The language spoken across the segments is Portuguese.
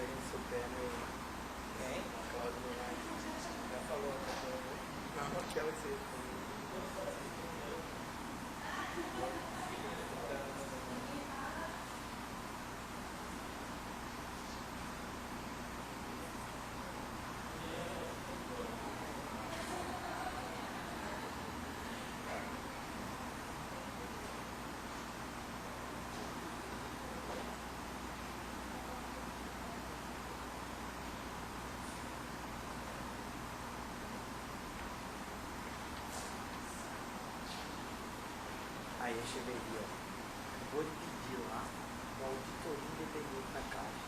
no Supremo e Quem? Cláudio Moraes já falou não quero ser aí a Echeverria vou pedir lá uma auditoria independente da Caixa.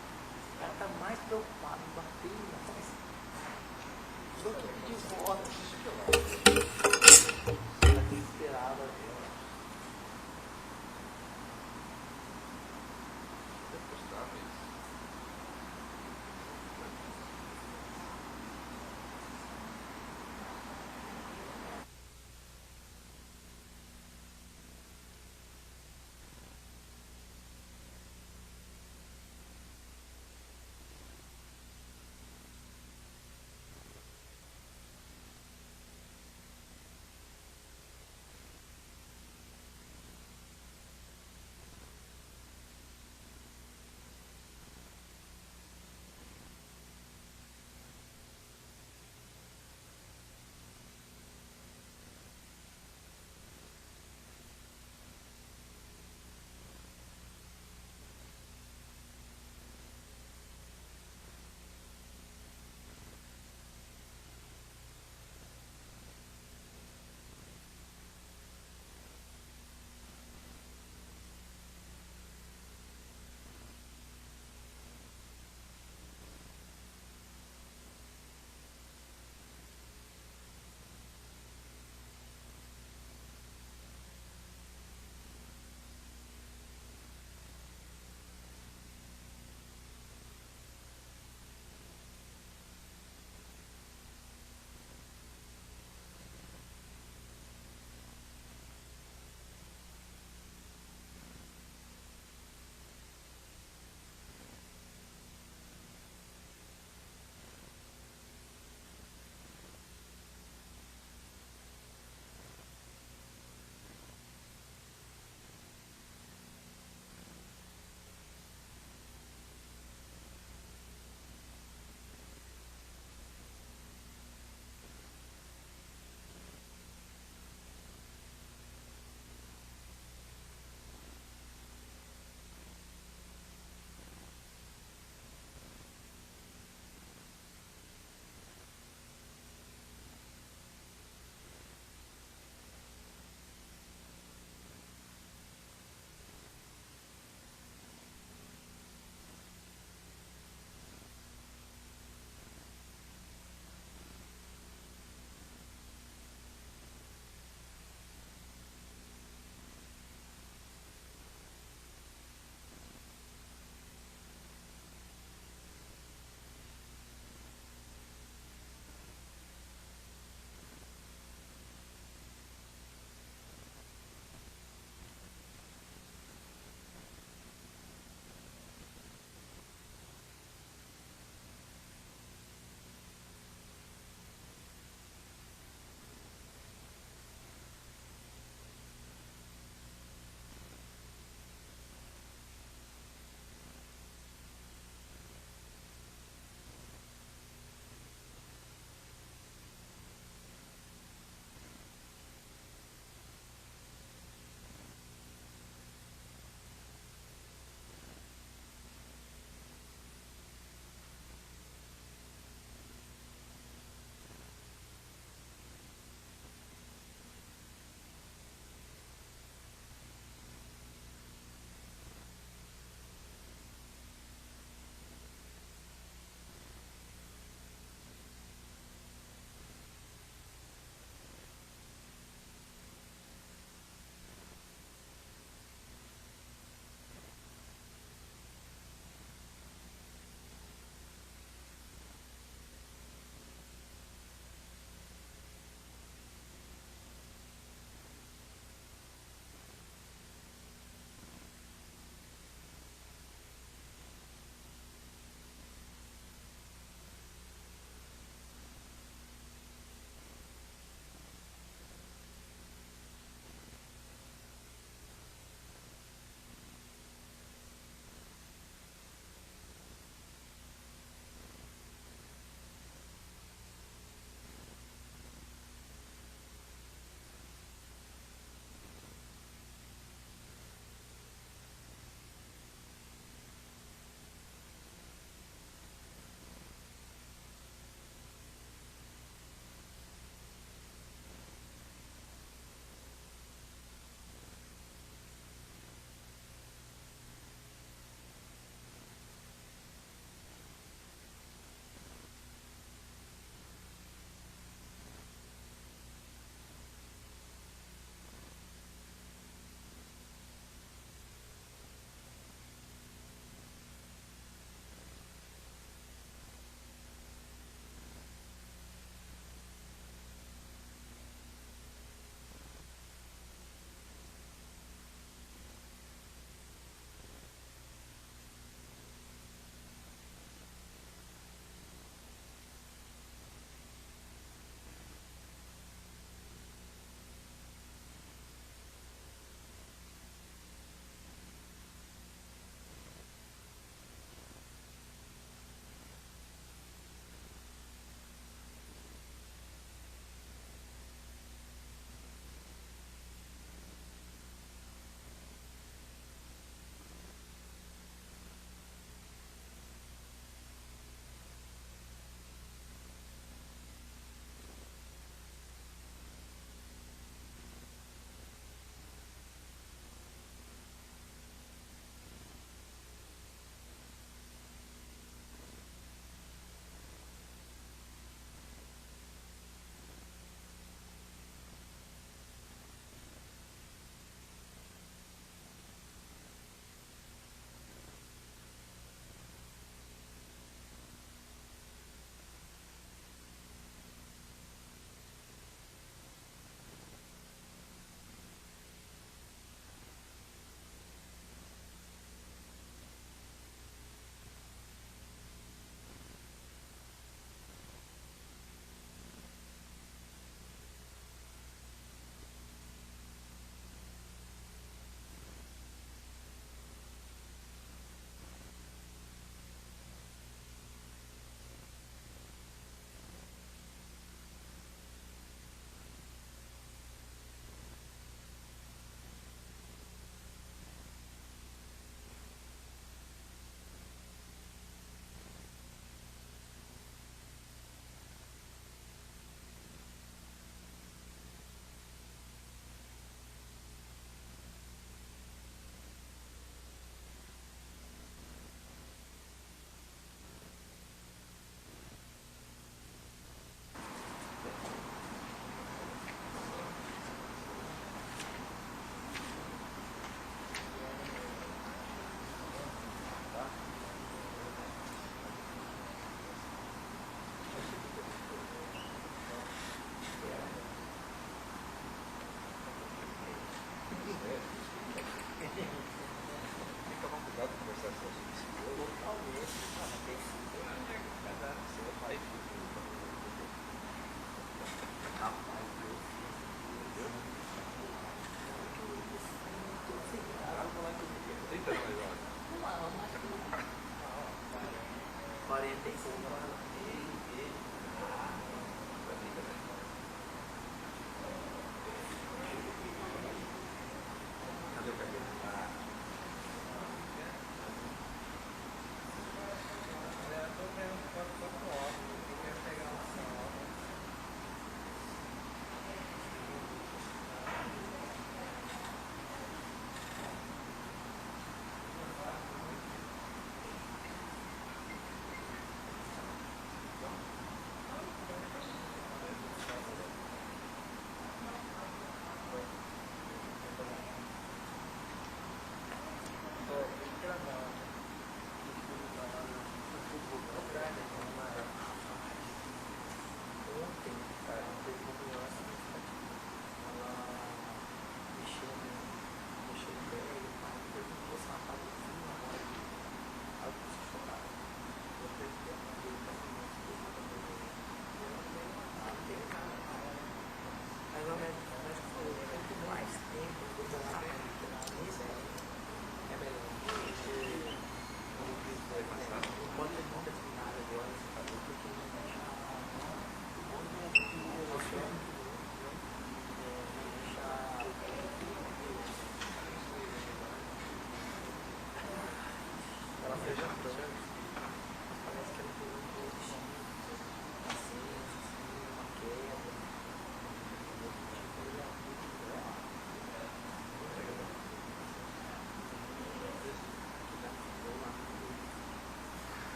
O cara tá mais preocupado em bater em nós do que pedir voto. Tá desesperado até.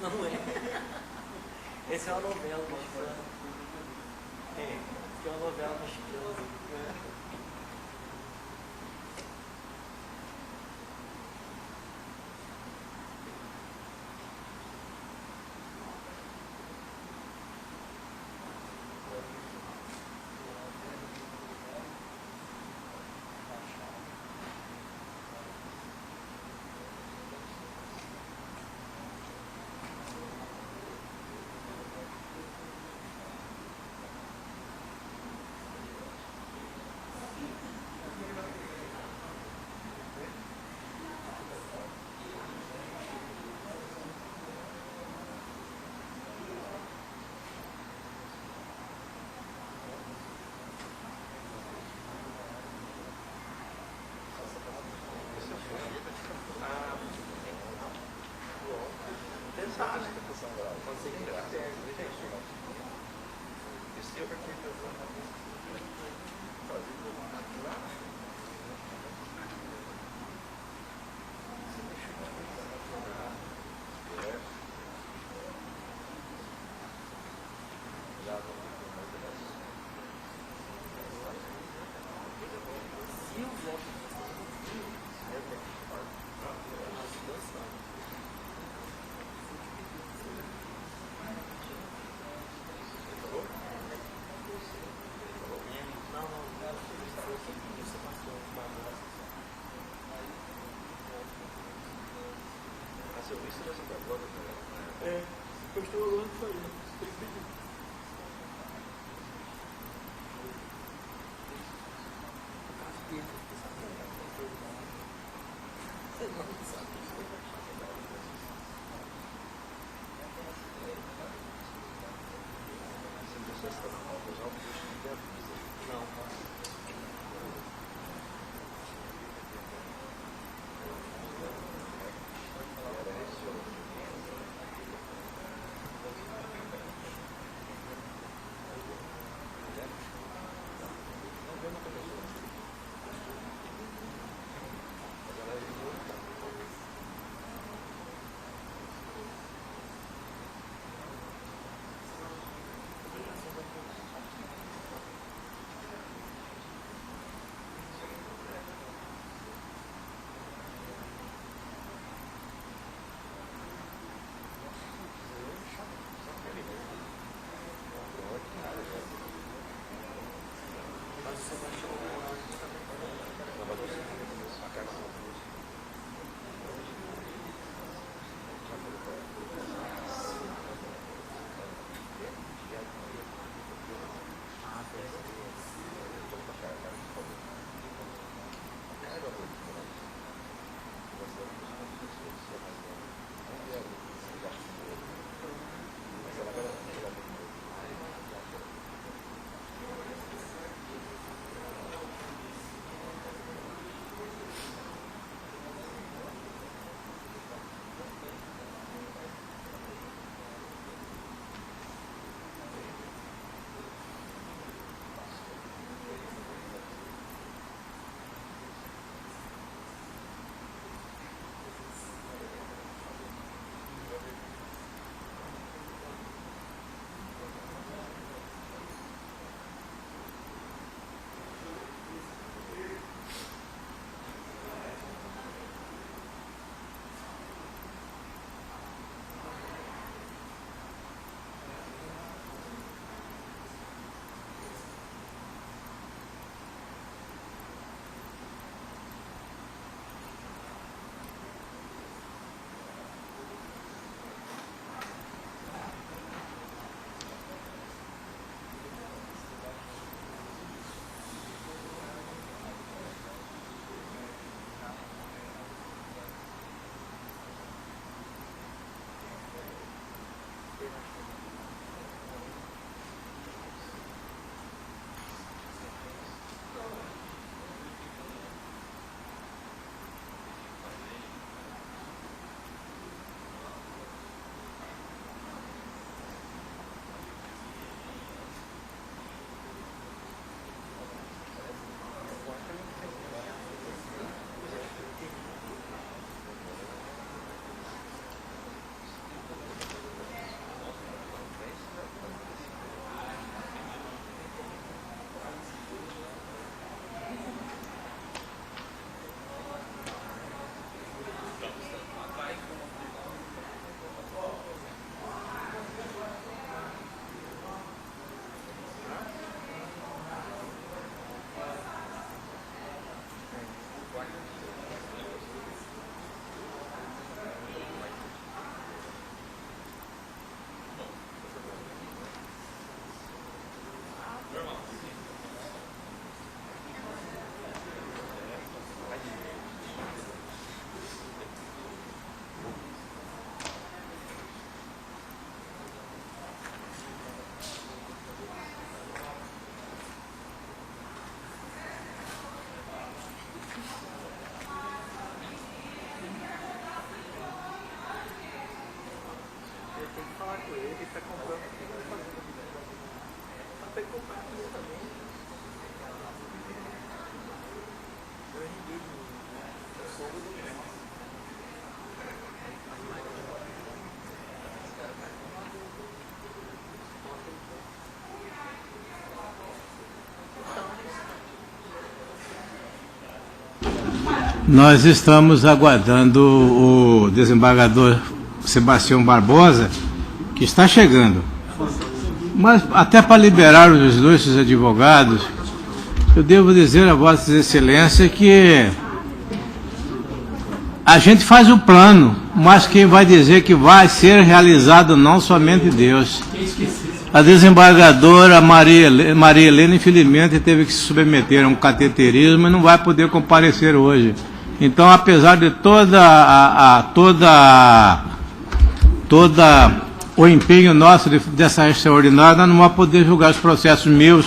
Não é. Esse é uma novela mexicana. É, que é uma novela mexicana. É, eu estou olhando isso aí. Tem que pedir. Nós estamos aguardando o desembargador Sebastião Barbosa, que está chegando. Mas até para liberar os dois advogados, eu devo dizer a Vossa Excelência que a gente faz o plano, mas quem vai dizer que vai ser realizado não somente Deus. A desembargadora Maria Helena, infelizmente, teve que se submeter a um cateterismo e não vai poder comparecer hoje. Então, apesar de toda o empenho nosso dessa extraordinária, nós não vamos poder julgar os processos meus,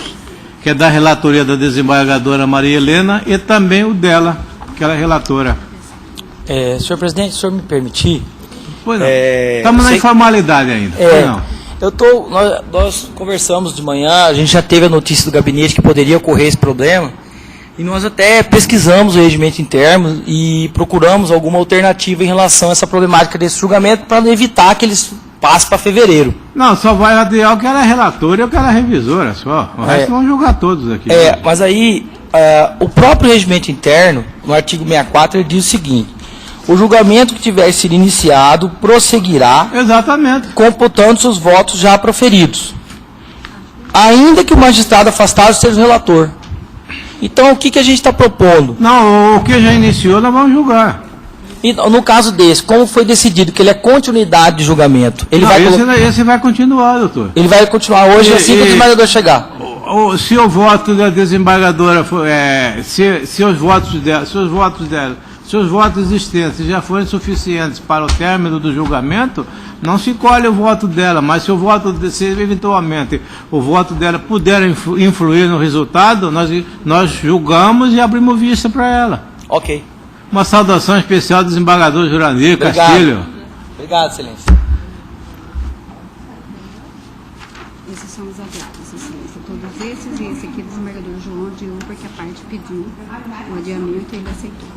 que é da relatoria da desembargadora Maria Helena, e também o dela, que ela é relatora. Senhor presidente, se o senhor me permitir... Pois não. Estamos na informalidade ainda. Nós conversamos de manhã, a gente já teve a notícia do gabinete que poderia ocorrer esse problema, e nós até pesquisamos o regimento interno e procuramos alguma alternativa em relação a essa problemática desse julgamento para evitar que eles passem para fevereiro. Não, só vai adiar o que era relatora e o que era revisora, só. O resto vão julgar todos aqui. Mas aí, o próprio regimento interno, no artigo 64, ele diz o seguinte: o julgamento que tiver sido iniciado prosseguirá, exatamente, computando-se os votos já proferidos, ainda que o magistrado afastado seja o relator. Então, o que a gente está propondo? Não, o que já iniciou, nós vamos julgar. E, no caso desse, como foi decidido que ele é continuidade de julgamento? Esse vai continuar, doutor. Ele vai continuar hoje, assim que o desembargador chegar. Se o voto da desembargadora for, se os votos existentes já forem suficientes para o término do julgamento, não se colhe o voto dela, mas se eventualmente o voto dela puder influir no resultado, nós julgamos e abrimos vista para ela. Ok. Uma saudação especial do desembargador Jurandir Castilho. Obrigado, excelência. Esses são os adiados, excelência. Todos esses, e esse aqui do desembargador João adiou, porque a parte pediu o adiamento e ele aceitou.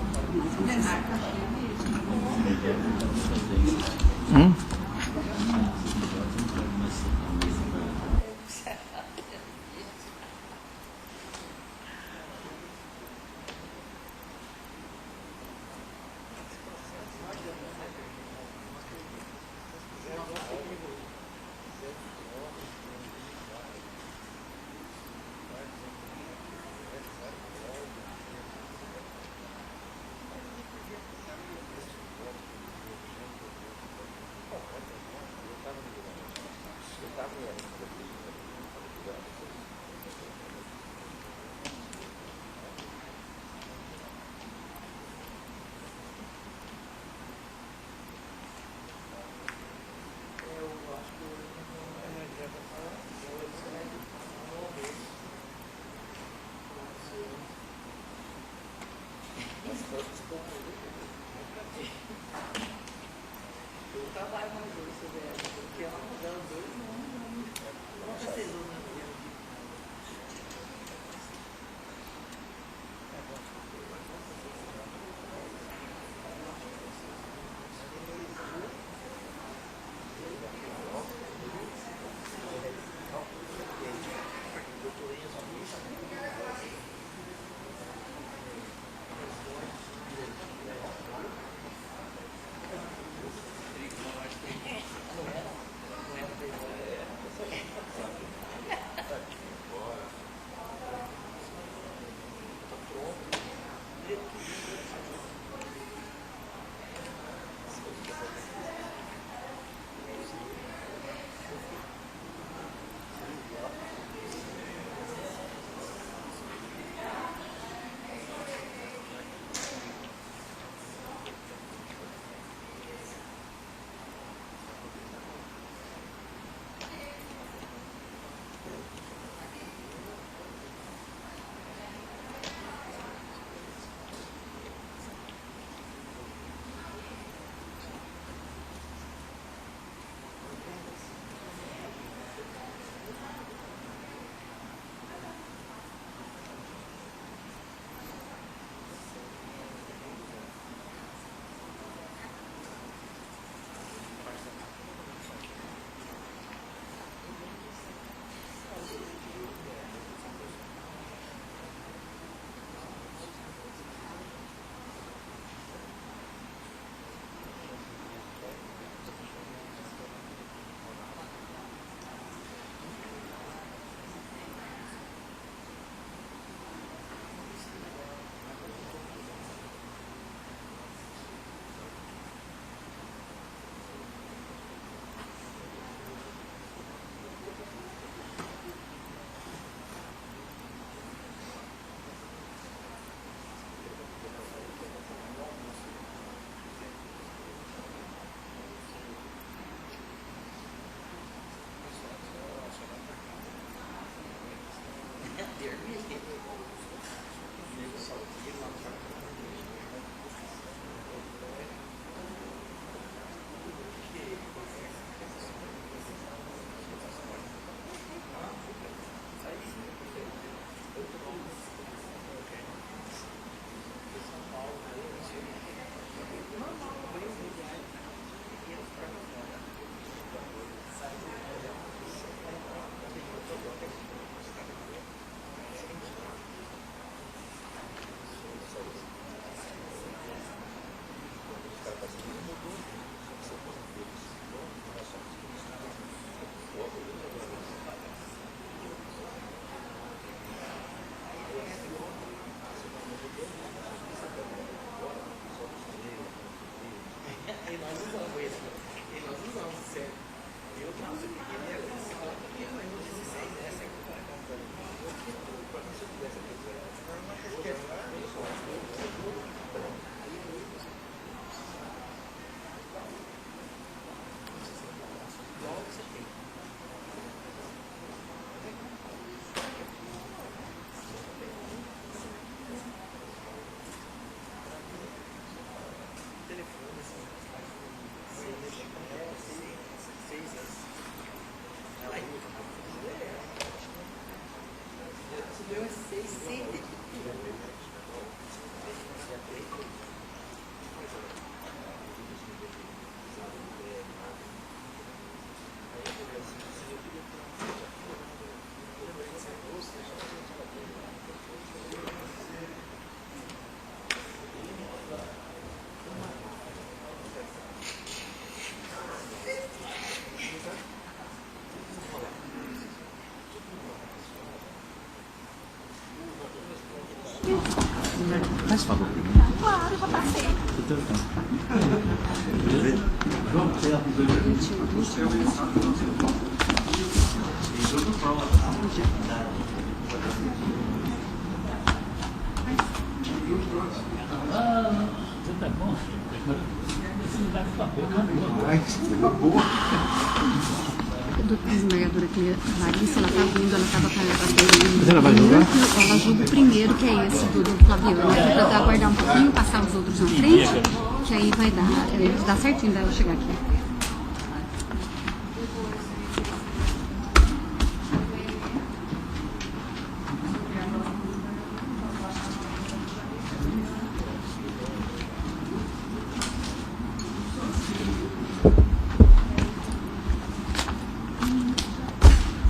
Faz favor. Claro, já passei. A desembargadora Larissa, ela tá vindo, ela estava Mas ela vai julgar? Ela julga o primeiro, que é esse do Flaviano. Ela vai aguardar um pouquinho, passar os outros na frente, que aí vai dar certinho dela chegar aqui.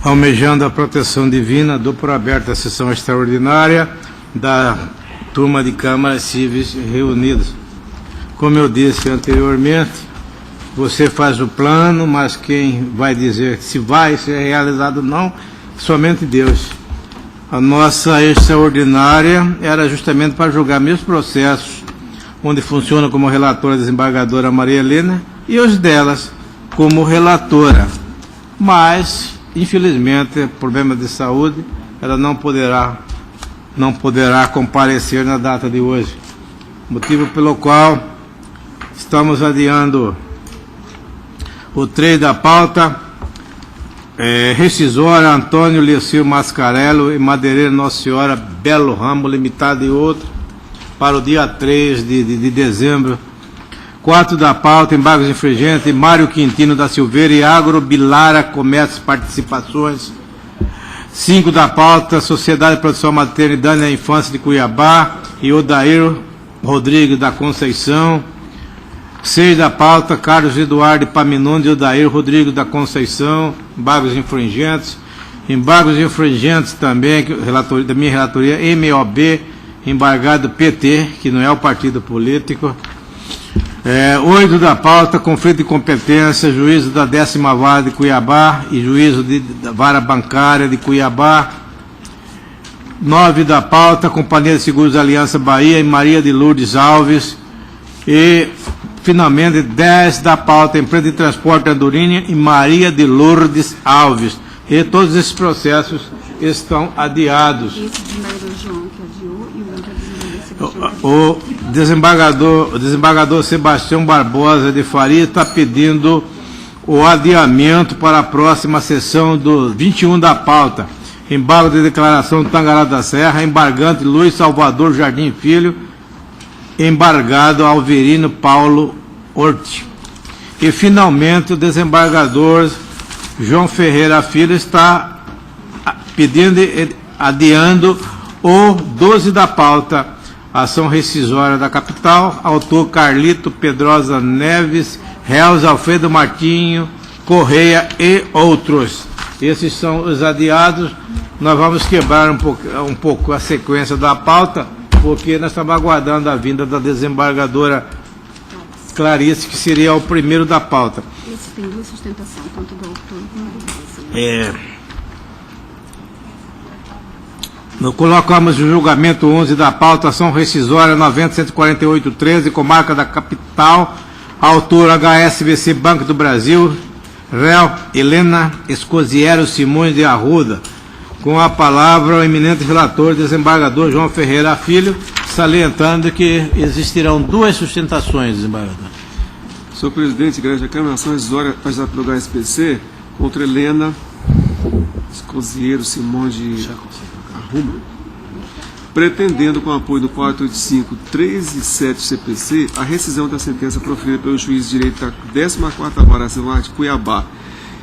Almejando a proteção divina, dou por aberta a sessão extraordinária da turma de câmaras cíveis reunidas. Como eu disse anteriormente, você faz o plano, mas quem vai dizer se vai ser realizado ou não, somente Deus. A nossa extraordinária era justamente para julgar meus processos, onde funciona como relatora a desembargadora Maria Helena, e os delas como relatora. Mas infelizmente, problema de saúde, ela não poderá comparecer na data de hoje. Motivo pelo qual estamos adiando o 3 da pauta, rescisória Antônio Lecil Mascarello e Madeireira Nossa Senhora Belo Ramo Limitado e outro, para o dia 3 de dezembro. 4 da pauta, embargos infringentes, Mário Quintino da Silveira e Agro Bilara Comércio Participações. 5 da pauta, Sociedade de Produção Maternidade e Infância de Cuiabá e Odair Rodrigues da Conceição. 6 da pauta, Carlos Eduardo Paminonde e Odair Rodrigues da Conceição, embargos infringentes. Embargos infringentes também, da minha relatoria, MOB, embargado PT, que não é o partido político. 8 da pauta, conflito de competência, juízo da 10ª Vara de Cuiabá e juízo da Vara Bancária de Cuiabá. 9 da pauta, Companhia de Seguros da Aliança Bahia e Maria de Lourdes Alves. E, finalmente, 10 da pauta, Empresa de Transporte Andorinha e Maria de Lourdes Alves. E todos esses processos estão adiados. Esse desembargador João que adiou e o outro o desembargador Sebastião Barbosa de Faria está pedindo o adiamento para a próxima sessão do 21 da pauta. Embargo de declaração do Tangará da Serra, embargante Luiz Salvador Jardim Filho, embargado Alverino Paulo Orti. E finalmente o desembargador João Ferreira Filho está pedindo, adiando o 12 da pauta, ação rescisória da capital, autor Carlito Pedrosa Neves, réus Alfredo Martinho, Correia e outros. Esses são os adiados. Nós vamos quebrar um pouco a sequência da pauta, porque nós estamos aguardando a vinda da desembargadora Clarice, que seria o primeiro da pauta. Esse tem duas sustentações, tanto do autor como do Nós colocamos o julgamento 11 da pauta, ação rescisória 90.148.13, comarca da capital, autor HSBC Banco do Brasil, réu Helena Escosiero Simões de Arruda. Com a palavra o eminente relator, desembargador João Ferreira Filho, salientando que existirão duas sustentações, desembargador. Senhor presidente, grande Câmara, ação rescisória agitada pelo HSBC contra Helena Escosiero Simões de Arruda, pretendendo, com apoio do 485, 3 e 7 CPC, a rescisão da sentença proferida pelo juiz de direito da 14ª Vara Civil de Cuiabá,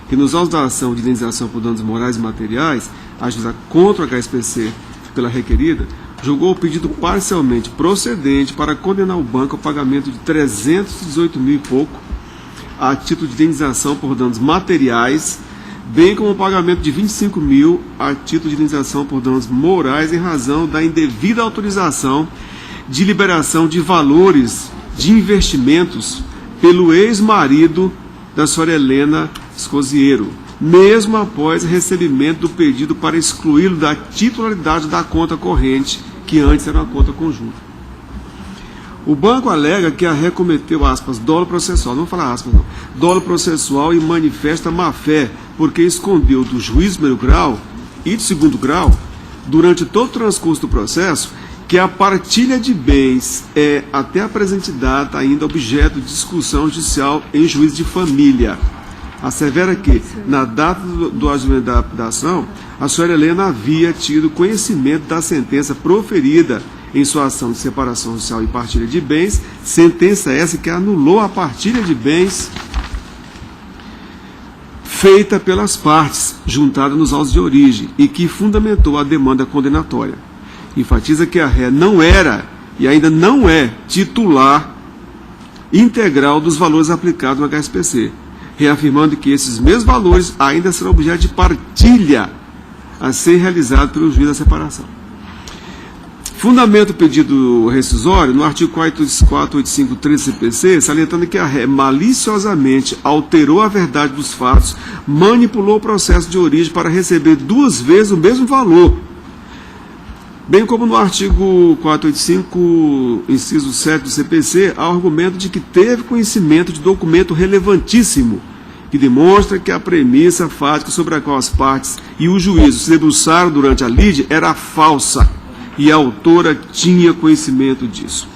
que nos autos da ação de indenização por danos morais e materiais, ajuizada contra o HSBC pela requerida, julgou o pedido parcialmente procedente para condenar o banco ao pagamento de 318 mil e pouco, a título de indenização por danos materiais, bem como o pagamento de 25 mil a título de indenização por danos morais em razão da indevida autorização de liberação de valores de investimentos pelo ex-marido da senhora Helena Escosiero, mesmo após recebimento do pedido para excluí-lo da titularidade da conta corrente, que antes era uma conta conjunta. O banco alega que a ré cometeu, aspas, dolo processual, não vou falar aspas não, dolo processual e manifesta má-fé, porque escondeu do juiz de primeiro grau e de segundo grau, durante todo o transcurso do processo, que a partilha de bens é, até a presente data, ainda objeto de discussão judicial em juízo de família. Assevera que, na data do advento da ação, a senhora Helena havia tido conhecimento da sentença proferida em sua ação de separação judicial e partilha de bens, sentença essa que anulou a partilha de bens feita pelas partes, juntada nos autos de origem, e que fundamentou a demanda condenatória. Enfatiza que a ré não era e ainda não é titular integral dos valores aplicados no HSPC, reafirmando que esses mesmos valores ainda serão objeto de partilha a ser realizado pelo juiz da separação. Fundamento pedido rescisório no artigo 485.13 CPC, salientando que a ré maliciosamente alterou a verdade dos fatos, manipulou o processo de origem para receber 2 vezes o mesmo valor, bem como no artigo 485, inciso 7 do CPC, há o argumento de que teve conhecimento de documento relevantíssimo, que demonstra que a premissa fática sobre a qual as partes e o juízo se debruçaram durante a lide era falsa, e a autora tinha conhecimento disso.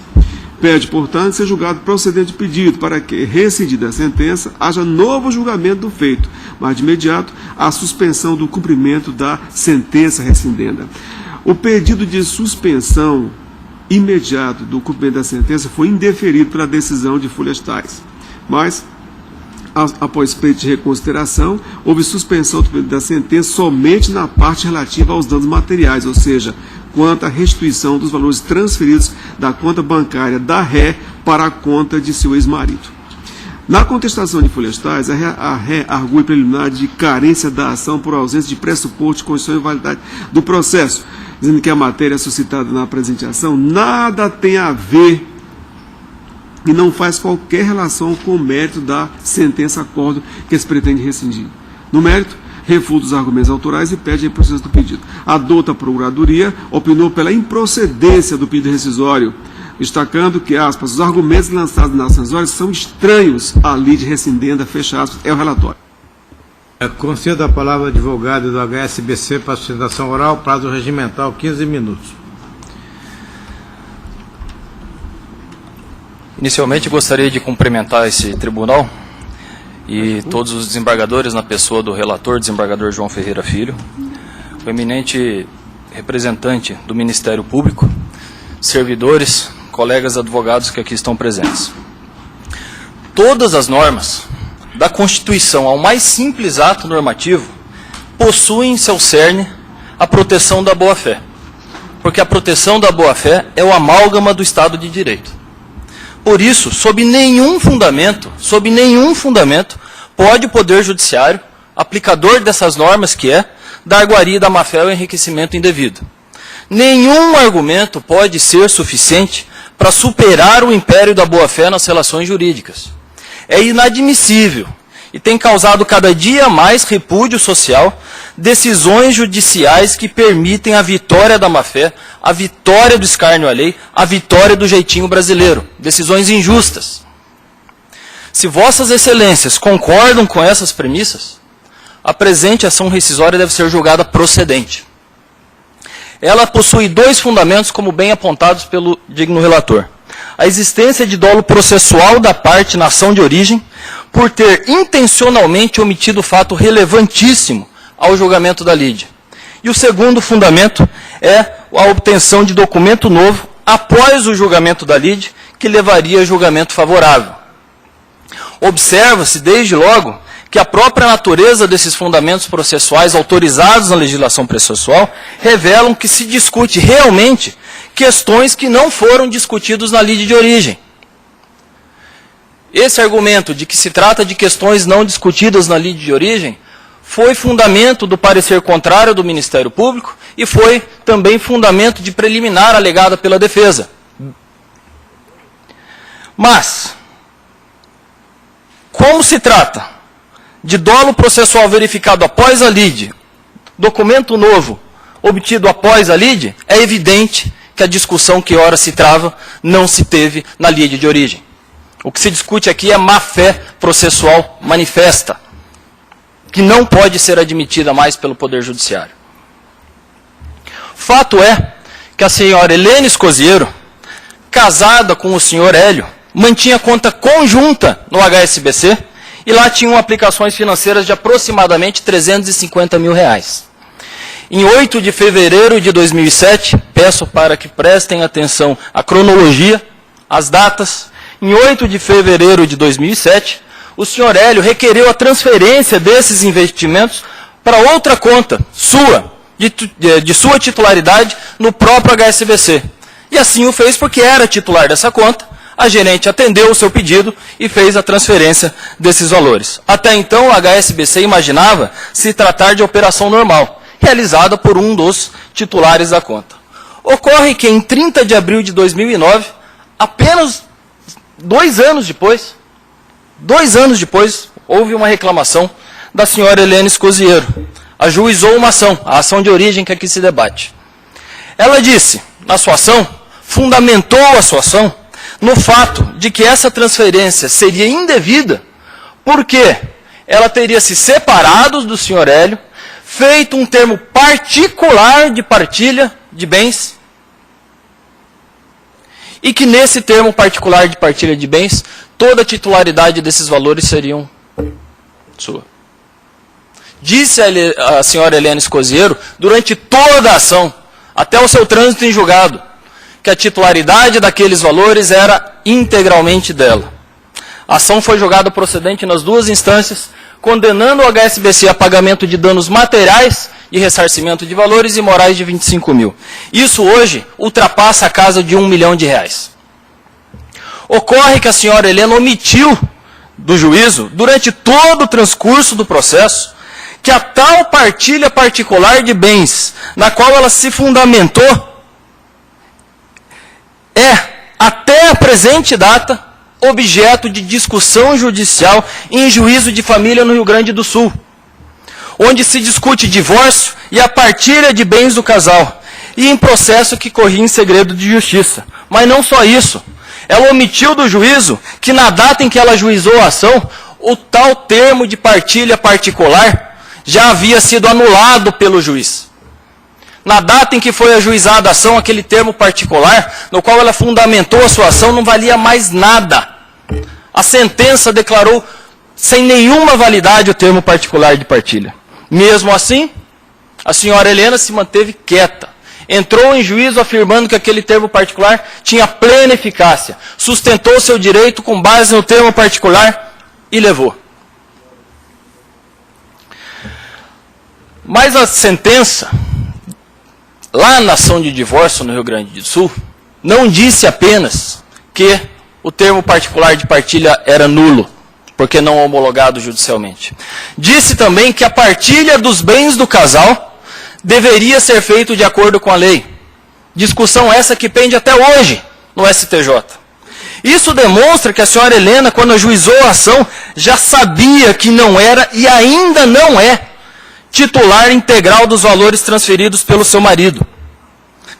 Pede, portanto, ser julgado procedente de pedido, para que, rescindida a sentença, haja novo julgamento do feito, mas de imediato a suspensão do cumprimento da sentença rescindenda. O pedido de suspensão imediato do cumprimento da sentença foi indeferido pela decisão de Folhas Tais, mas, após pleito de reconsideração, houve suspensão do cumprimento da sentença somente na parte relativa aos danos materiais, ou seja, quanto à restituição dos valores transferidos da conta bancária da ré para a conta de seu ex-marido. Na contestação de Folhas Tais, a ré argui preliminar de carência da ação por ausência de pressuposto de condição de validade do processo, dizendo que a matéria suscitada na presente ação nada tem a ver e não faz qualquer relação com o mérito da sentença-acordo que se pretende rescindir. No mérito, refuta os argumentos autorais e pede a improcedência do pedido. A douta Procuradoria opinou pela improcedência do pedido rescisório, destacando que, aspas, os argumentos lançados nas rescisórias são estranhos à lide rescindenda, fecha aspas, é o relatório. Concedo a palavra ao advogado do HSBC para sustentação oral, prazo regimental 15 minutos. Inicialmente, gostaria de cumprimentar esse tribunal e todos os desembargadores, na pessoa do relator, desembargador João Ferreira Filho, o eminente representante do Ministério Público, servidores, colegas advogados que aqui estão presentes. Todas as normas, da Constituição ao mais simples ato normativo, possuem em seu cerne a proteção da boa-fé, porque a proteção da boa-fé é o amálgama do Estado de Direito. Por isso, sob nenhum fundamento, pode o Poder Judiciário, aplicador dessas normas que é, dar guarida da má-fé ou enriquecimento indevido. Nenhum argumento pode ser suficiente para superar o império da boa-fé nas relações jurídicas. É inadmissível e tem causado cada dia mais repúdio social decisões judiciais que permitem a vitória da má-fé, a vitória do escárnio à lei, a vitória do jeitinho brasileiro. Decisões injustas. Se vossas excelências concordam com essas premissas, a presente ação rescisória deve ser julgada procedente. Ela possui 2 fundamentos, como bem apontados pelo digno relator. A existência de dolo processual da parte na ação de origem, por ter intencionalmente omitido fato relevantíssimo ao julgamento da lide. E o segundo fundamento é a obtenção de documento novo após o julgamento da lide, que levaria a julgamento favorável. Observa-se, desde logo, que a própria natureza desses fundamentos processuais autorizados na legislação processual revelam que se discute realmente questões que não foram discutidas na lide de origem. Esse argumento de que se trata de questões não discutidas na lide de origem foi fundamento do parecer contrário do Ministério Público e foi também fundamento de preliminar alegada pela defesa. Mas, como se trata de dolo processual verificado após a lide, documento novo obtido após a lide, é evidente que a discussão que ora se trava não se teve na lide de origem. O que se discute aqui é má-fé processual manifesta, que não pode ser admitida mais pelo Poder Judiciário. Fato é que a senhora Helena Escosiero, casada com o senhor Hélio, mantinha conta conjunta no HSBC e lá tinham aplicações financeiras de aproximadamente R$350 mil. Em 8 de fevereiro de 2007, peço para que prestem atenção à cronologia, às datas. Em 8 de fevereiro de 2007, o senhor Hélio requereu a transferência desses investimentos para outra conta sua, de sua titularidade no próprio HSBC. E assim o fez porque era titular dessa conta, a gerente atendeu o seu pedido e fez a transferência desses valores. Até então, o HSBC imaginava se tratar de operação normal, realizada por um dos titulares da conta. Ocorre que em 30 de abril de 2009, apenas 2 anos depois, houve uma reclamação da senhora Helena Escosiero. Ajuizou uma ação, a ação de origem que aqui se debate. Ela disse, na sua ação, fundamentou a sua ação no fato de que essa transferência seria indevida porque ela teria se separado do senhor Hélio, feito um termo particular de partilha de bens, e que nesse termo particular de partilha de bens, toda a titularidade desses valores seriam sua. Disse a senhora Helena Escosiero, durante toda a ação, até o seu trânsito em julgado, que a titularidade daqueles valores era integralmente dela. A ação foi julgada procedente nas 2 instâncias, condenando o HSBC a pagamento de danos materiais e ressarcimento de valores e morais de 25 mil. Isso hoje ultrapassa a casa de R$1 milhão. Ocorre que a senhora Helena omitiu do juízo, durante todo o transcurso do processo, que a tal partilha particular de bens, na qual ela se fundamentou, é, até a presente data, objeto de discussão judicial em juízo de família no Rio Grande do Sul, onde se discute divórcio e a partilha de bens do casal, e em processo que corria em segredo de justiça. Mas não só isso, ela omitiu do juízo que na data em que ela ajuizou a ação, o tal termo de partilha particular já havia sido anulado pelo juiz. Na data em que foi ajuizada a ação, aquele termo particular, no qual ela fundamentou a sua ação, não valia mais nada. A sentença declarou sem nenhuma validade o termo particular de partilha. Mesmo assim, a senhora Helena se manteve quieta. Entrou em juízo afirmando que aquele termo particular tinha plena eficácia. Sustentou seu direito com base no termo particular e levou. Mas a sentença, lá na ação de divórcio no Rio Grande do Sul, não disse apenas que o termo particular de partilha era nulo, porque não homologado judicialmente. Disse também que a partilha dos bens do casal deveria ser feita de acordo com a lei. Discussão essa que pende até hoje no STJ. Isso demonstra que a senhora Helena, quando ajuizou a ação, já sabia que não era e ainda não é titular integral dos valores transferidos pelo seu marido.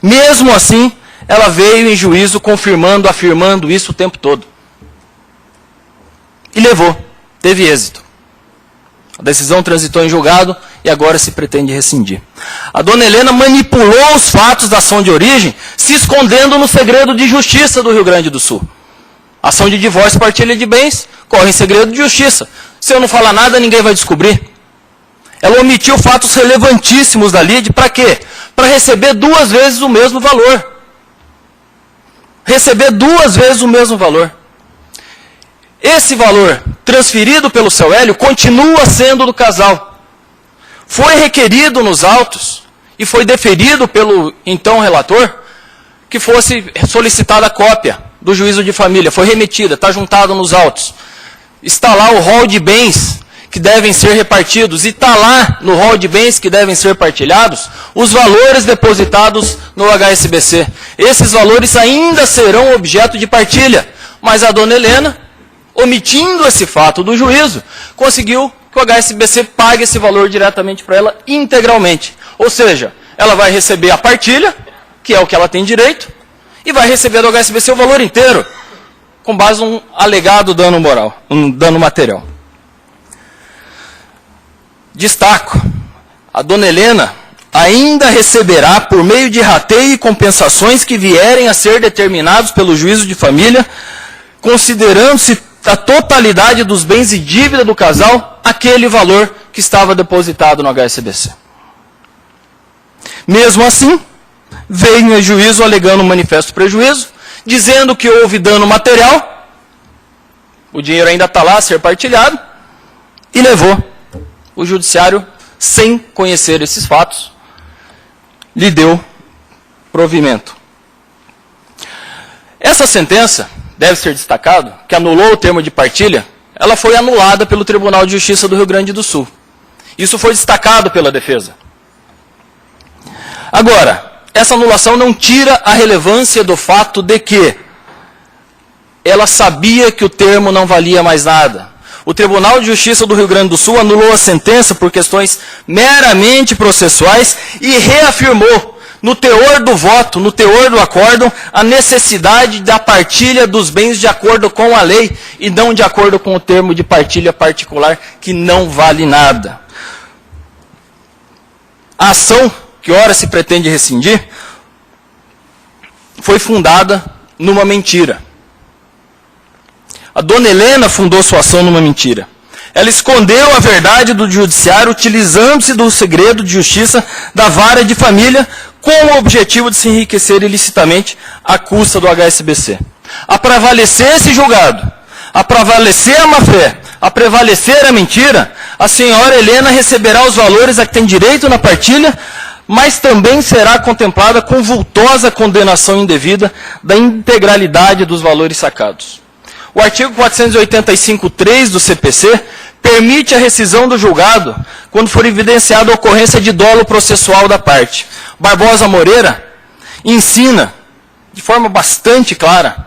Mesmo assim, ela veio em juízo confirmando, afirmando isso o tempo todo. E levou, teve êxito. A decisão transitou em julgado e agora se pretende rescindir. A dona Helena manipulou os fatos da ação de origem, se escondendo no segredo de justiça do Rio Grande do Sul. A ação de divórcio e partilha de bens corre em segredo de justiça. Se eu não falar nada, ninguém vai descobrir. Ela omitiu fatos relevantíssimos da lide, para quê? Para receber 2 vezes o mesmo valor. Receber 2 vezes o mesmo valor. Esse valor transferido pelo seu Hélio continua sendo do casal. Foi requerido nos autos e foi deferido pelo então relator que fosse solicitada a cópia do juízo de família. Foi remetida, está juntado nos autos. Está lá o rol de bens que devem ser repartidos, e está lá no rol de bens que devem ser partilhados os valores depositados no HSBC. Esses valores ainda serão objeto de partilha, mas a dona Helena, omitindo esse fato do juízo, conseguiu que o HSBC pague esse valor diretamente para ela integralmente. Ou seja, ela vai receber a partilha que é o que ela tem direito, e vai receber do HSBC o valor inteiro, com base num alegado dano moral, um dano material. Destaco, a dona Helena ainda receberá, por meio de rateio e compensações que vierem a ser determinados pelo juízo de família, considerando-se a totalidade dos bens e dívida do casal, aquele valor que estava depositado no HSBC. Mesmo assim, veio em juízo alegando um manifesto prejuízo, dizendo que houve dano material, o dinheiro ainda está lá a ser partilhado, e levou o judiciário, sem conhecer esses fatos, lhe deu provimento. Essa sentença, deve ser destacado, que anulou o termo de partilha, ela foi anulada pelo Tribunal de Justiça do Rio Grande do Sul. Isso foi destacado pela defesa. Agora, essa anulação não tira a relevância do fato de que ela sabia que o termo não valia mais nada. O Tribunal de Justiça do Rio Grande do Sul anulou a sentença por questões meramente processuais e reafirmou, no teor do voto, no teor do acórdão, a necessidade da partilha dos bens de acordo com a lei e não de acordo com o termo de partilha particular, que não vale nada. A ação que ora se pretende rescindir foi fundada numa mentira. A dona Helena fundou sua ação numa mentira. Ela escondeu a verdade do judiciário utilizando-se do segredo de justiça da vara de família com o objetivo de se enriquecer ilicitamente à custa do HSBC. A prevalecer esse julgado, a prevalecer a má-fé, a prevalecer a mentira, a senhora Helena receberá os valores a que tem direito na partilha, mas também será contemplada com vultosa condenação indevida da integralidade dos valores sacados. O artigo 485.3 do CPC permite a rescisão do julgado quando for evidenciada a ocorrência de dolo processual da parte. Barbosa Moreira ensina, de forma bastante clara,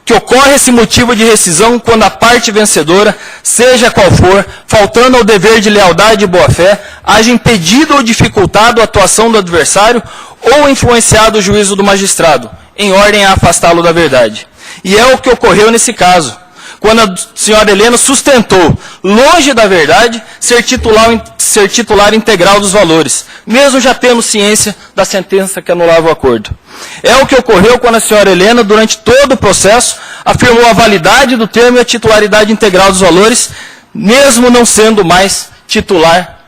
que ocorre esse motivo de rescisão quando a parte vencedora, seja qual for, faltando ao dever de lealdade e boa-fé, haja impedido ou dificultado a atuação do adversário ou influenciado o juízo do magistrado, em ordem a afastá-lo da verdade. E é o que ocorreu nesse caso, quando a senhora Helena sustentou, longe da verdade, ser titular integral dos valores, mesmo já tendo ciência da sentença que anulava o acordo. É o que ocorreu quando a senhora Helena, durante todo o processo, afirmou a validade do termo e a titularidade integral dos valores, mesmo não sendo mais titular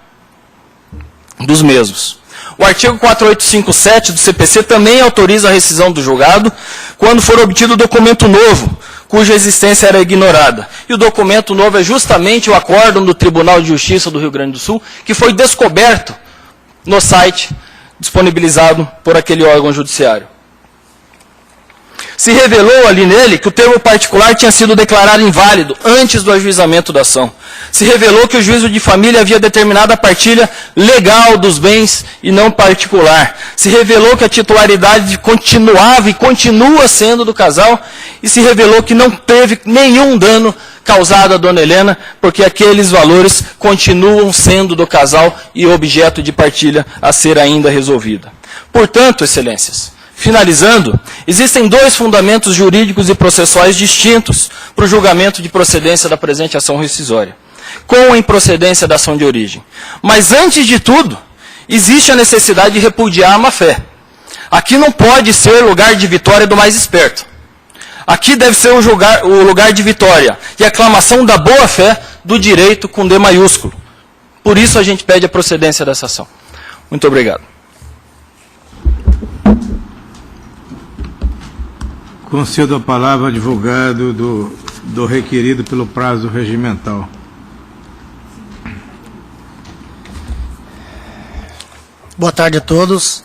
dos mesmos. O artigo 4857 do CPC também autoriza a rescisão do julgado quando for obtido documento novo, cuja existência era ignorada. E o documento novo é justamente o acórdão do Tribunal de Justiça do Rio Grande do Sul, que foi descoberto no site disponibilizado por aquele órgão judiciário. Se revelou ali nele que o termo particular tinha sido declarado inválido antes do ajuizamento da ação. Se revelou que o juízo de família havia determinado a partilha legal dos bens e não particular. Se revelou que a titularidade continuava e continua sendo do casal. E se revelou que não teve nenhum dano causado à dona Helena, porque aqueles valores continuam sendo do casal e objeto de partilha a ser ainda resolvida. Portanto, excelências, finalizando, existem dois fundamentos jurídicos e processuais distintos para o julgamento de procedência da presente ação rescisória, com a improcedência da ação de origem. Mas, antes de tudo, existe a necessidade de repudiar a má-fé. Aqui não pode ser lugar de vitória do mais esperto. Aqui deve ser o lugar de vitória e aclamação da boa-fé do direito com D maiúsculo. Por isso a gente pede a procedência dessa ação. Muito obrigado. Concedo a palavra ao advogado do requerido pelo prazo regimental. Boa tarde a todos.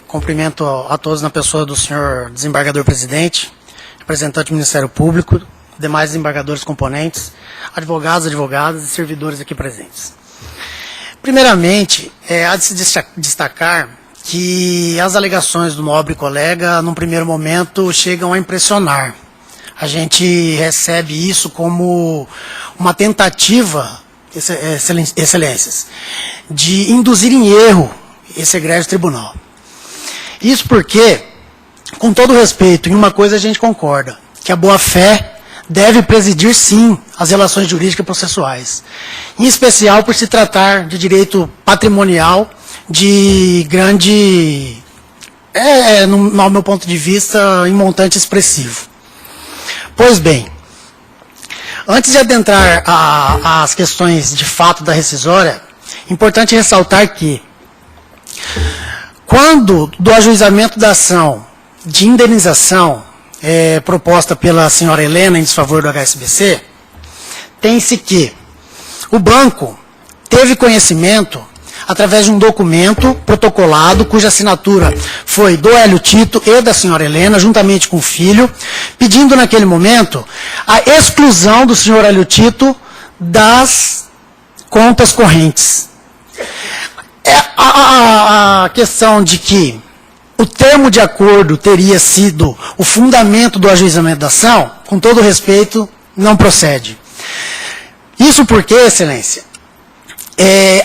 Cumprimento a todos na pessoa do senhor desembargador presidente, representante do Ministério Público, demais desembargadores componentes, advogados, advogadas e servidores aqui presentes. Primeiramente, há de se destacar que as alegações do nobre colega, num primeiro momento, chegam a impressionar. A gente recebe isso como uma tentativa, excelências, de induzir em erro esse egrégio tribunal. Isso porque, com todo respeito, em uma coisa a gente concorda, que a boa-fé deve presidir, sim, as relações jurídicas processuais. Em especial por se tratar de direito patrimonial de grande, no meu ponto de vista, em montante expressivo. Pois bem, antes de adentrar às questões de fato da rescisória, é importante ressaltar que, quando do ajuizamento da ação de indenização proposta pela senhora Helena em desfavor do HSBC, tem-se que o banco teve conhecimento através de um documento protocolado, cuja assinatura foi do Hélio Tito e da senhora Helena, juntamente com o filho, pedindo naquele momento a exclusão do senhor Hélio Tito das contas correntes. A questão de que o termo de acordo teria sido o fundamento do ajuizamento da ação, com todo respeito, não procede. Isso porque, excelência,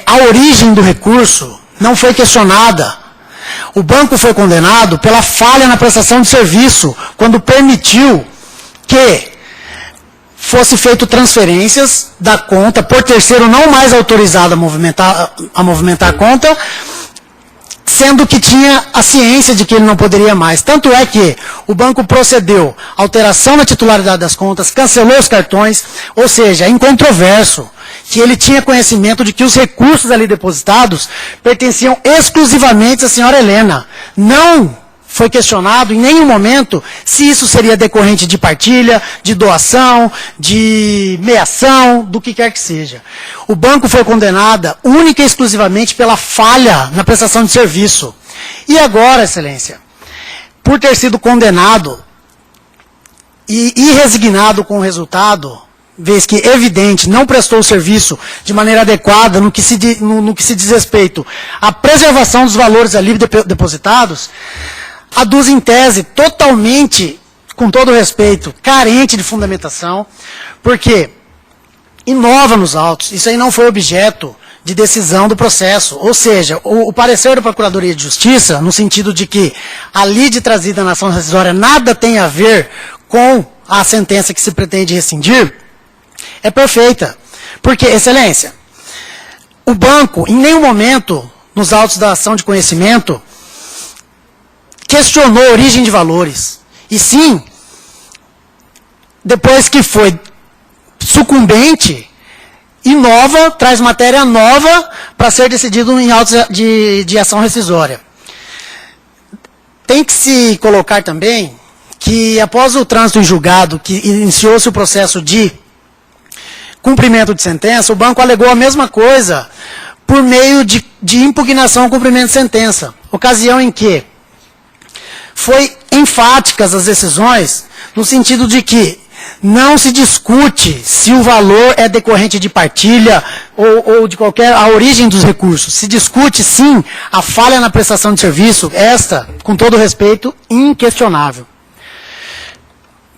a origem do recurso não foi questionada. O banco foi condenado pela falha na prestação de serviço, quando permitiu que fosse feito transferências da conta por terceiro não mais autorizado a movimentar a conta, sendo que tinha a ciência de que ele não poderia mais. Tanto é que o banco procedeu à alteração na titularidade das contas, cancelou os cartões, ou seja, é incontroverso que ele tinha conhecimento de que os recursos ali depositados pertenciam exclusivamente à senhora Helena. Não foi questionado em nenhum momento se isso seria decorrente de partilha, de doação, de meação, do que quer que seja. O banco foi condenado única e exclusivamente pela falha na prestação de serviço. E agora, excelência, por ter sido condenado e resignado com o resultado, vez que, evidente, não prestou o serviço de maneira adequada no que se diz respeito à preservação dos valores ali depositados, aduz em tese totalmente, com todo respeito, carente de fundamentação, porque inova nos autos, isso aí não foi objeto de decisão do processo, ou seja, o parecer da Procuradoria de Justiça, no sentido de que a lide trazida na ação rescisória nada tem a ver com a sentença que se pretende rescindir, é perfeita. Porque, excelência, o banco, em nenhum momento, nos autos da ação de conhecimento, questionou a origem de valores. E sim, depois que foi sucumbente, inova, traz matéria nova para ser decidido em autos de ação rescisória. Tem que se colocar também que, após o trânsito em julgado, que iniciou-se o processo de cumprimento de sentença, o banco alegou a mesma coisa por meio de impugnação ao cumprimento de sentença. Ocasião em que foi enfáticas as decisões, no sentido de que não se discute se o valor é decorrente de partilha ou de a origem dos recursos. Se discute, sim, a falha na prestação de serviço, esta, com todo respeito, inquestionável.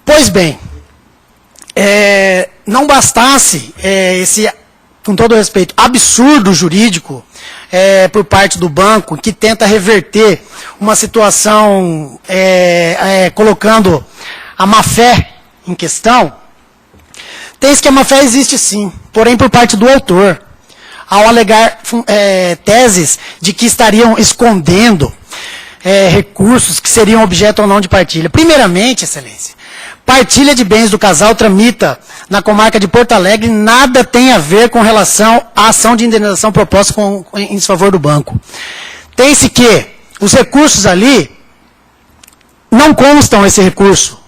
Pois bem, não bastasse esse, com todo respeito, absurdo jurídico por parte do banco, que tenta reverter uma situação colocando a má-fé em questão, tem-se que a má-fé existe sim, porém por parte do autor, ao alegar teses de que estariam escondendo recursos que seriam objeto ou não de partilha. Primeiramente, excelência, partilha de bens do casal tramita na comarca de Porto Alegre, nada tem a ver com relação à ação de indenização proposta em desfavor do banco. Tem-se que os recursos ali não constam esse recurso.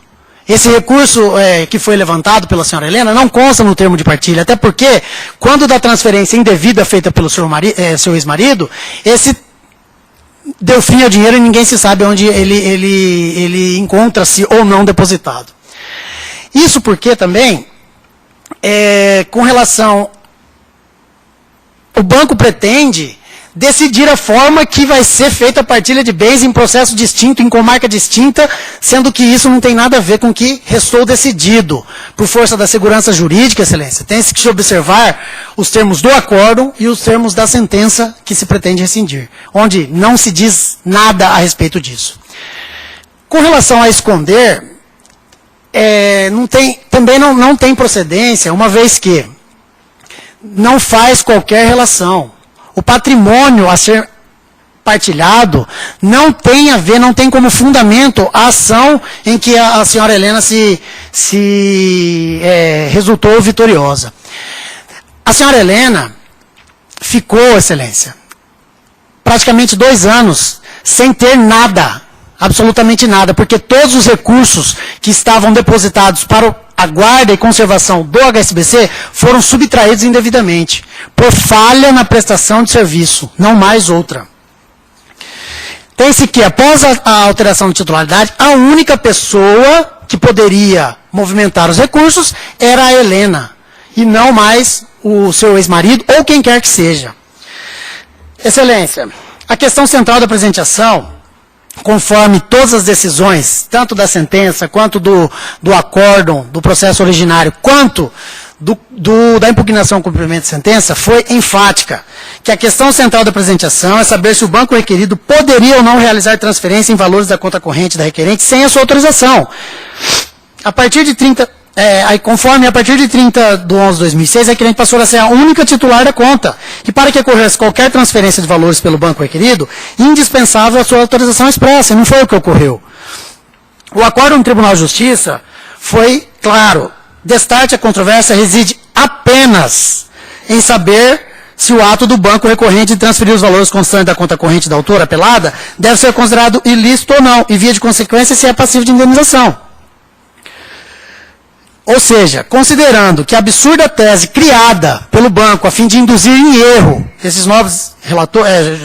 Esse recurso que foi levantado pela senhora Helena não consta no termo de partilha, até porque, quando da transferência indevida feita pelo seu ex-marido, esse deu fim ao dinheiro e ninguém se sabe onde ele encontra-se ou não depositado. Isso porque também, com relação, o banco pretende decidir a forma que vai ser feita a partilha de bens em processo distinto, em comarca distinta, sendo que isso não tem nada a ver com o que restou decidido. Por força da segurança jurídica, excelência, tem-se que observar os termos do acórdão e os termos da sentença que se pretende rescindir, onde não se diz nada a respeito disso. Com relação a esconder, também não tem procedência, uma vez que não faz qualquer relação. O patrimônio a ser partilhado não tem a ver, não tem como fundamento a ação em que a senhora Helena resultou vitoriosa. A senhora Helena ficou, excelência, praticamente 2 anos sem ter nada, absolutamente nada, porque todos os recursos que estavam depositados para a guarda e conservação do HSBC foram subtraídos indevidamente, por falha na prestação de serviço, não mais outra. Tem-se que, após a alteração de titularidade, a única pessoa que poderia movimentar os recursos era a Helena, e não mais o seu ex-marido, ou quem quer que seja. Excelência, a questão central da presente ação, conforme todas as decisões, tanto da sentença, quanto do acórdão, do processo originário, quanto da impugnação ao cumprimento de sentença, foi enfática, que a questão central da presente ação é saber se o banco requerido poderia ou não realizar transferência em valores da conta corrente da requerente sem a sua autorização. A partir de 30 de 11 de 2006, a requerente passou a ser a única titular da conta. E para que ocorresse qualquer transferência de valores pelo banco requerido, indispensável a sua autorização expressa. E não foi o que ocorreu. O acórdão do Tribunal de Justiça foi claro. Destarte a controvérsia reside apenas em saber se o ato do banco recorrente de transferir os valores constantes da conta corrente da autora apelada deve ser considerado ilícito ou não, e via de consequência se é passivo de indenização. Ou seja, considerando que a absurda tese criada pelo banco a fim de induzir em erro esses novos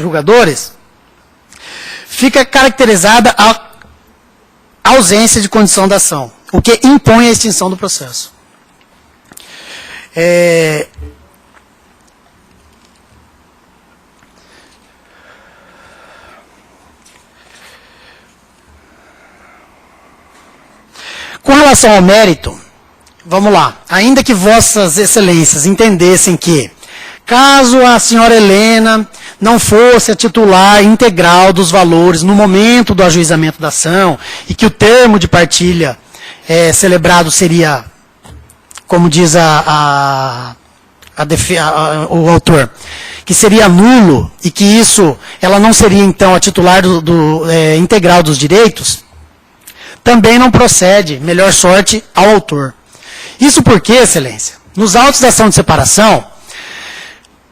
julgadores, fica caracterizada a ausência de condição da ação, o que impõe a extinção do processo. Com relação ao mérito, vamos lá. Ainda que vossas excelências entendessem que, caso a senhora Helena não fosse a titular integral dos valores no momento do ajuizamento da ação, e que o termo de partilha celebrado seria, como diz o autor, que seria nulo, e que isso, ela não seria então a titular integral dos direitos, também não procede, melhor sorte, ao autor. Isso porque, excelência, nos autos da ação de separação,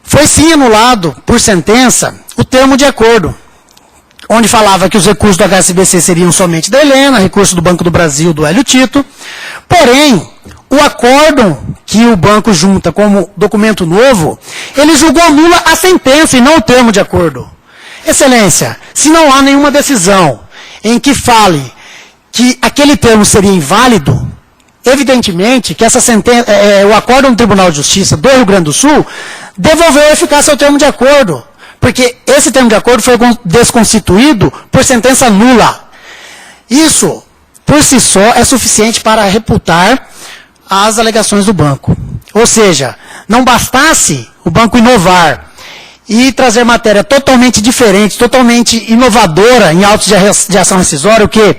foi sim anulado, por sentença, o termo de acordo, onde falava que os recursos do HSBC seriam somente da Helena, recurso do Banco do Brasil, do Hélio Tito, porém, o acórdão que o banco junta como documento novo, ele julgou nula a sentença e não o termo de acordo. Excelência, se não há nenhuma decisão em que fale que aquele termo seria inválido, evidentemente que essa sentença, o acórdão do Tribunal de Justiça do Rio Grande do Sul devolveu a eficácia ao termo de acordo, porque esse termo de acordo foi desconstituído por sentença nula. Isso, por si só, é suficiente para reputar as alegações do banco. Ou seja, não bastasse o banco inovar e trazer matéria totalmente diferente, totalmente inovadora em autos de ação rescisória, o que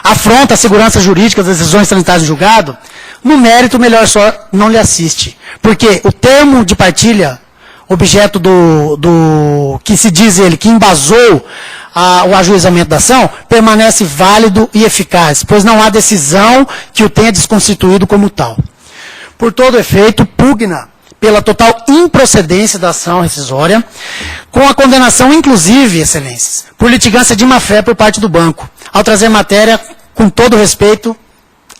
afronta a segurança jurídica das decisões transitárias do julgado, no mérito, melhor só, não lhe assiste. Porque o termo de partilha, objeto do que se diz ele, que embasou o ajuizamento da ação, permanece válido e eficaz, pois não há decisão que o tenha desconstituído como tal. Por todo efeito, pugna pela total improcedência da ação rescisória, com a condenação, inclusive, excelências, por litigância de má-fé por parte do banco, ao trazer matéria, com todo respeito,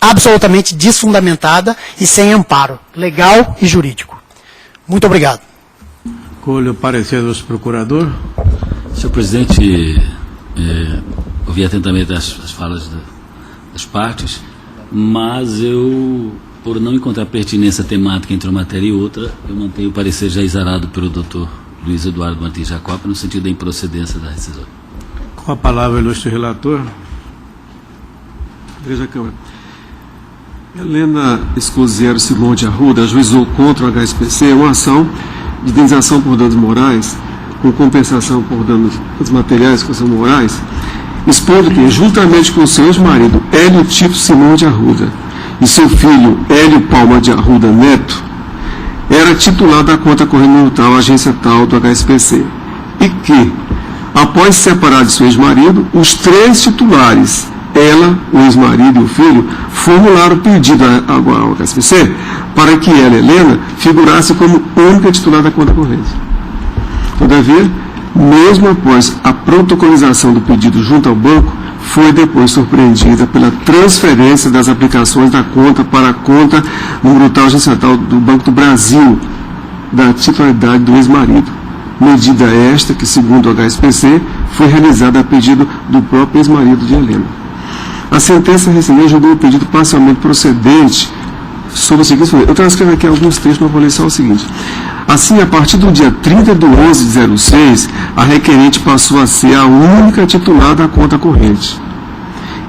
absolutamente desfundamentada e sem amparo legal e jurídico. Muito obrigado. Colho o parecer do procurador. Senhor presidente, ouvi atentamente as falas das partes, mas eu, por não encontrar pertinência temática entre uma matéria e outra, eu mantenho o parecer já exarado pelo doutor Luiz Eduardo Martins Jacob, no sentido da improcedência da rescisão. Com a palavra, ilustre relator. Veja a Câmara. Helena Escoziero Simão de Arruda ajuizou contra o HSPC uma ação de indenização por danos morais, com compensação por danos materiais com danos morais, expondo que, juntamente com o seu ex-marido, Hélio Tito Simão de Arruda, e seu filho, Hélio Palma de Arruda Neto, era titular da conta corrente no tal, agência tal do HSPC, e que, após se separar de seu ex-marido, os 3 titulares, ela, o ex-marido e o filho, formularam pedido ao HSPC para que ela, Helena, figurasse como única titular da conta corrente. Todavia, mesmo após a protocolização do pedido junto ao banco, foi depois surpreendida pela transferência das aplicações da conta para a conta número tal agencial do Banco do Brasil, da titularidade do ex-marido. Medida esta que, segundo o HSPC, foi realizada a pedido do próprio ex-marido de Helena. A sentença recente julgou o pedido parcialmente procedente sobre o seguinte. Eu transcrevo aqui alguns trechos, mas vou ler só o seguinte. Assim, a partir do dia 30 de 11/06, a requerente passou a ser a única titular da conta corrente.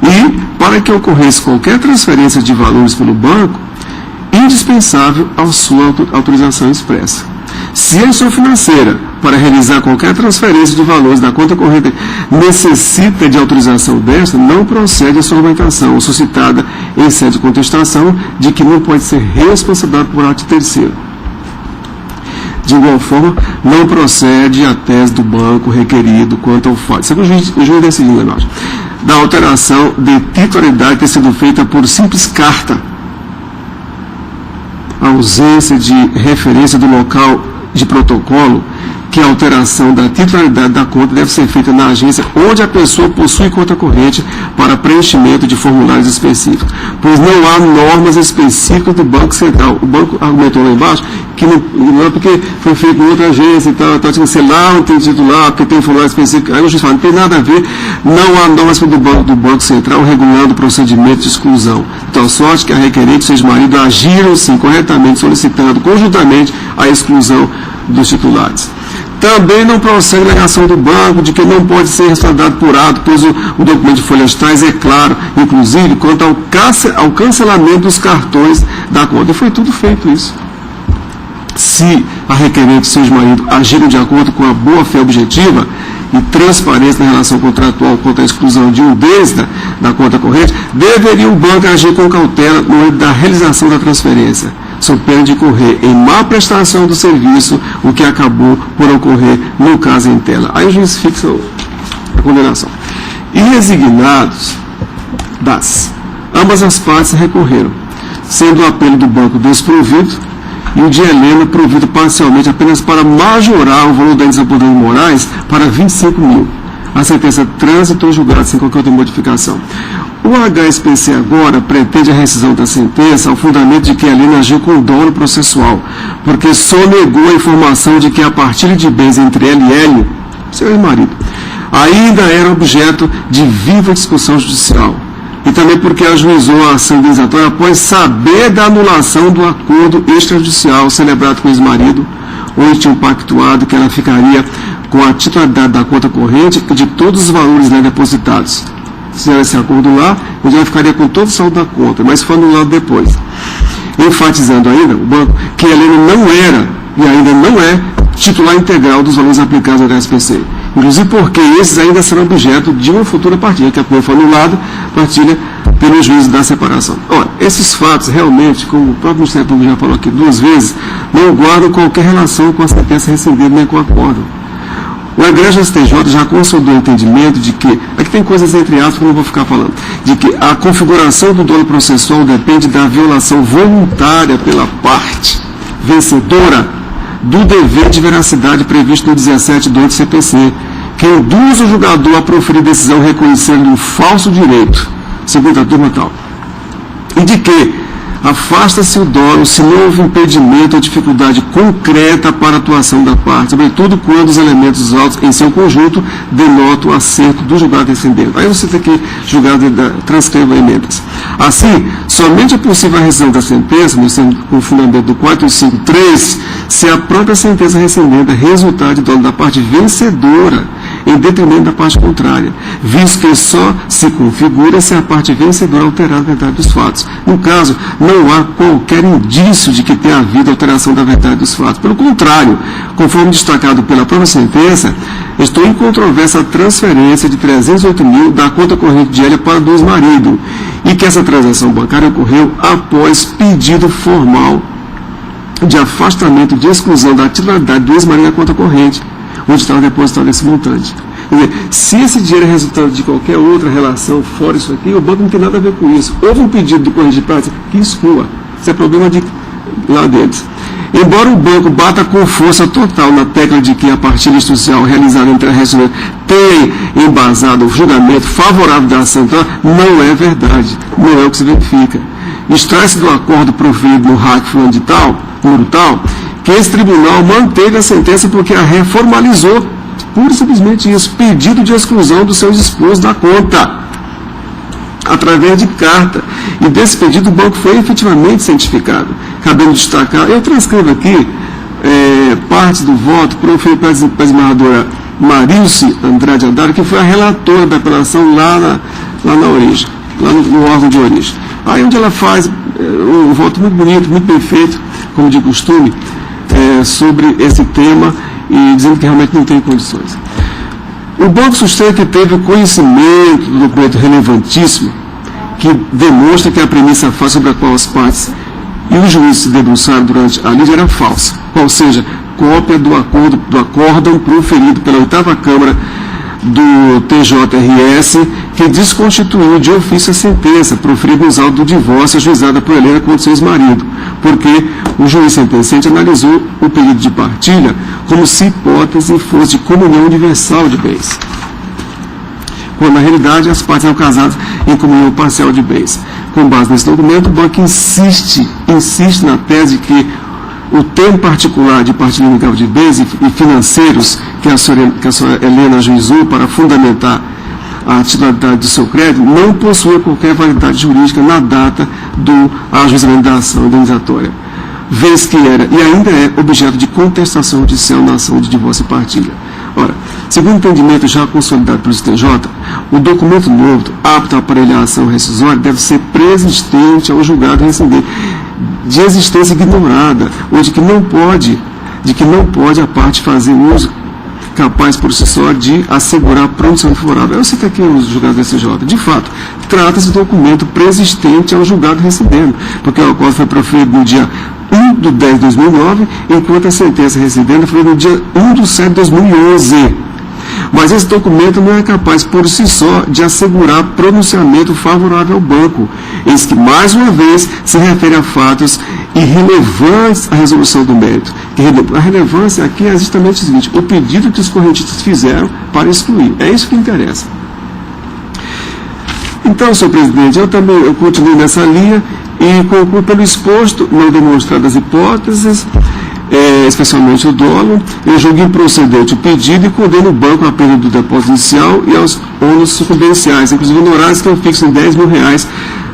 E, para que ocorresse qualquer transferência de valores pelo banco, indispensável a sua autorização expressa. Se a instituição financeira, para realizar qualquer transferência de valores da conta corrente, necessita de autorização desta, não procede a sua argumentação suscitada em sede de contestação de que não pode ser responsabilizado por ato de terceiro. De igual forma, não procede a tese do banco requerido quanto ao fato. Isso é o juiz decidiu, Leonardo. Da alteração de titularidade ter sido feita por simples carta. A ausência de referência do local de protocolo, que a alteração da titularidade da conta deve ser feita na agência onde a pessoa possui conta corrente para preenchimento de formulários específicos, pois não há normas específicas do Banco Central. O banco argumentou lá embaixo que não é porque foi feito em outra agência e tal, tinha que ser lá, não tem titular, porque tem formulário específico. Aí o juiz fala, não tem nada a ver, não há normas do Banco Central regulando o procedimento de exclusão. Então, sorte que a requerente e seu ex-marido agiram, sim, corretamente, solicitando conjuntamente a exclusão dos titulares. Também não procede a alegação do banco de que não pode ser respaldado por ato, pois o documento de folhas tais é claro, inclusive, quanto ao cancelamento dos cartões da conta. E foi tudo feito isso. Se a requerente e seu ex-marido agiram de acordo com a boa-fé objetiva e transparência na relação contratual quanto à exclusão de um deles da conta corrente, deveria o banco agir com cautela no momento da realização da transferência, sob pena de incorrer em má prestação do serviço, o que acabou por ocorrer no caso em tela. Aí o juiz fixa a condenação. E resignados ambas as partes recorreram, sendo o apelo do banco desprovido e o de Helena provido parcialmente apenas para majorar o valor da indenização por danos morais para 25 mil. A sentença transitou julgada sem qualquer outra modificação. O HSPC agora pretende a rescisão da sentença ao fundamento de que a Helena agiu com dolo processual, porque sonegou a informação de que a partilha de bens entre ela e Hélio, seu ex-marido, ainda era objeto de viva discussão judicial. E também porque ajuizou a ação indenizatória após saber da anulação do acordo extrajudicial celebrado com o ex-marido, onde tinham pactuado que ela ficaria com a titularidade da conta corrente e de todos os valores lá depositados. Fizeram esse acordo lá, onde ela ficaria com todo o saldo da conta, mas foi anulado depois. Enfatizando ainda, o banco, que a Helena não era e ainda não é titular integral dos valores aplicados ao HSPC. Inclusive porque esses ainda serão objeto de uma futura partilha, que a primeira foi anulada, partilha pelo juiz da separação. Ora, esses fatos realmente, como o próprio Ministério Público já falou aqui 2 vezes, não guardam qualquer relação com a sentença recebida nem com o acordo. O Egresso STJ já consolidou o entendimento de que, aqui tem coisas entre aspas que eu não vou ficar falando, de que a configuração do dolo processual depende da violação voluntária pela parte vencedora do dever de veracidade previsto no 17 do CPC, que induz o julgador a proferir decisão reconhecendo um falso direito, segundo a turma tal, e de que afasta-se o dolo se não houve impedimento ou dificuldade concreta para a atuação da parte, sobretudo quando os elementos autos em seu conjunto denotam o acerto do julgado rescindente. Aí você tem que julgar, transcrever emendas. Assim, somente é possível a rescisão da sentença, no fundamento do 453, se a própria sentença rescindente é resultado de dolo da parte vencedora, em detrimento da parte contrária, visto que só se configura se a parte vencedora alterar a verdade dos fatos. No caso, não há qualquer indício de que tenha havido alteração da verdade dos fatos. Pelo contrário, conforme destacado pela própria sentença, estou em controvérsia a transferência de 308 mil da conta corrente de Hélia para do ex-marido, e que essa transação bancária ocorreu após pedido formal de afastamento de exclusão da titularidade do ex-marido da conta corrente, onde estava depositado esse montante. Quer dizer, se esse dinheiro é resultado de qualquer outra relação fora isso aqui, o banco não tem nada a ver com isso. Houve um pedido do corrente de prática que exclua. Isso é problema de lá deles. Embora o banco bata com força total na tecla de que a partilha institucional realizada entre a resolução tem embasado o julgamento favorável da ação, não é verdade. Não é o que se verifica. Extrai-se do acordo proferido no RAC fulano de tal, número tal, que esse tribunal manteve a sentença porque a reformalizou, pura e simplesmente isso, pedido de exclusão dos seus esposos da conta, através de carta. E desse pedido o banco foi efetivamente cientificado. Cabendo destacar, eu transcrevo aqui parte do voto proferido pela desembargadora Marilce Andrade Andara, que foi a relatora da apelação lá na origem, lá no órgão de origem. Aí onde ela faz um voto muito bonito, muito bem feito, como de costume, sobre esse tema, e dizendo que realmente não tem condições. O banco sustenta que teve conhecimento do documento relevantíssimo que demonstra que a premissa fácil sobre a qual as partes e os juízes se debruçaram durante a lide era falsa, qual seja, cópia do acórdão proferido pela 8ª Câmara do TJRS, que desconstituiu de ofício a sentença proferida nos autos do divórcio ajuizada por Helena contra seu ex-marido, porque o juiz sentenciante analisou o pedido de partilha como se hipótese fosse de comunhão universal de bens, quando na realidade as partes eram casadas em comunhão parcial de bens. Com base nesse documento, o banco insiste na tese de que o termo particular de partilha inegável de bens e financeiros que a senhora Helena ajuizou para fundamentar a titularidade do seu crédito não possui qualquer validade jurídica na data do ajuizamento da ação indenizatória, vez que era e ainda é objeto de contestação judicial na ação de divórcio e partilha. Ora, segundo o entendimento já consolidado pelo STJ, o documento novo apto a aparelhar a ação rescisória deve ser preexistente ao julgado rescindente, de existência ignorada, ou de que não pode a parte fazer uso capaz por si só de assegurar a pronúncia favorável. Eu cito aqui os julgados do STJ. De fato, trata-se de documento preexistente ao julgado rescindente, porque o acordo foi proferido no dia 1/10/2009, enquanto a sentença rescindente foi no dia 1/7/2011. Mas esse documento não é capaz, por si só, de assegurar pronunciamento favorável ao banco, eis que, mais uma vez, se refere a fatos irrelevantes à resolução do mérito. A relevância aqui é justamente o seguinte: o pedido que os correntistas fizeram para excluir. É isso que interessa. Então, senhor presidente, eu continuo nessa linha e concluo pelo exposto, não demonstradas hipóteses, especialmente o dolo, eu julgo improcedente o pedido e condeno o banco à perda do depósito inicial e aos ônus sucumbenciais, inclusive honorários que eu fixo em R$10 mil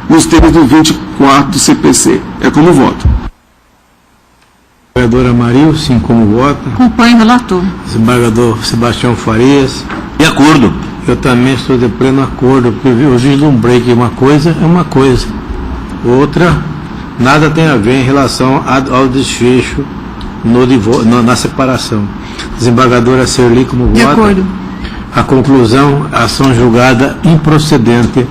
nos termos do 24 do CPC. É como voto. Vereadora Marilce, sim, como vota. Acompanho o relator. Desembargador Sebastião Farias. De acordo. Eu também estou de pleno acordo, porque eu vislumbrei que uma coisa é uma coisa, outra nada tem a ver em relação ao desfecho na separação. Desembargadora Serli, como vota? De acordo. A conclusão, a ação julgada improcedente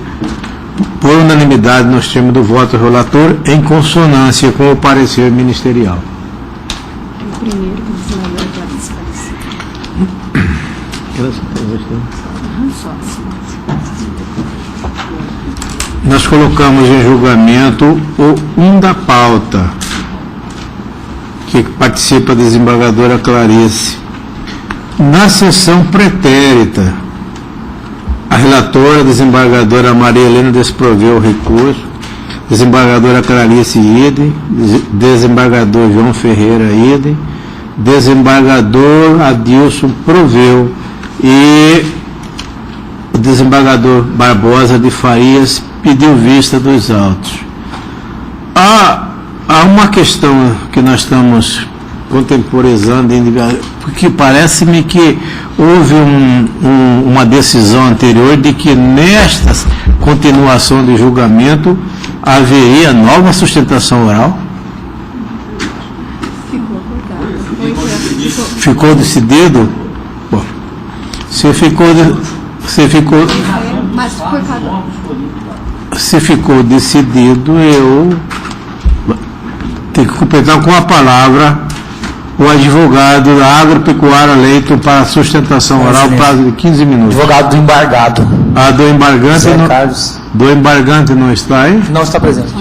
por unanimidade nos termos do voto relator, em consonância com o parecer ministerial. O primeiro, o senador pode desaparecer. Nós colocamos em julgamento o 1 da pauta, que participa a desembargadora Clarice. Na sessão pretérita, a relatora, a desembargadora Maria Helena, desproveu o recurso, desembargadora Clarice idem, desembargador João Ferreira idem, desembargador Adilson Proveu e o desembargador Barbosa de Farias pediu vista dos autos. Há uma questão que nós estamos contemporizando, porque parece-me que houve uma decisão anterior de que nesta continuação de julgamento haveria nova sustentação oral. Ficou decidido? Bom, se ficou decidido, eu tenho que completar com a palavra o advogado da Agropecuária Leito para a sustentação oral, prazo de 15 minutos. Advogado do embargado. Do embargante não está aí? Não está presente.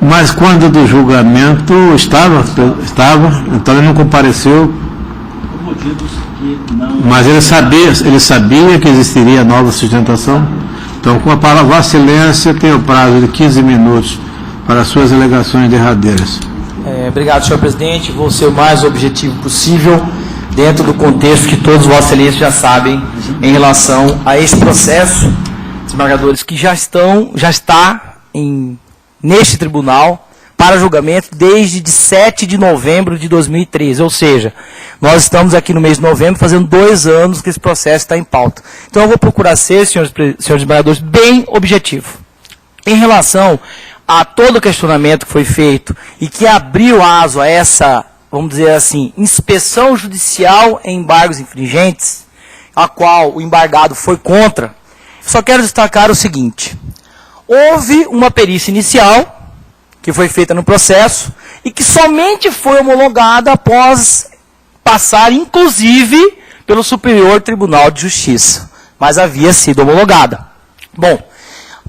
Mas quando do julgamento estava, então ele não compareceu. Mas ele sabia que existiria nova sustentação. Então, com a palavra Vossa Excelência, tem o prazo de 15 minutos para suas alegações derradeiras. Obrigado, senhor presidente. Vou ser o mais objetivo possível, dentro do contexto que todos Vossa Excelência já sabem em relação a esse processo, desembargadores, que já está neste tribunal para julgamento desde 7 de novembro de 2013, ou seja, nós estamos aqui no mês de novembro fazendo 2 anos que esse processo está em pauta. Então eu vou procurar ser, senhores desembargadores, bem objetivo. Em relação a todo o questionamento que foi feito e que abriu aso a essa, vamos dizer assim, inspeção judicial em embargos infringentes, a qual o embargado foi contra, só quero destacar o seguinte: houve uma perícia inicial que foi feita no processo e que somente foi homologada após passar, inclusive, pelo Superior Tribunal de Justiça, mas havia sido homologada. Bom,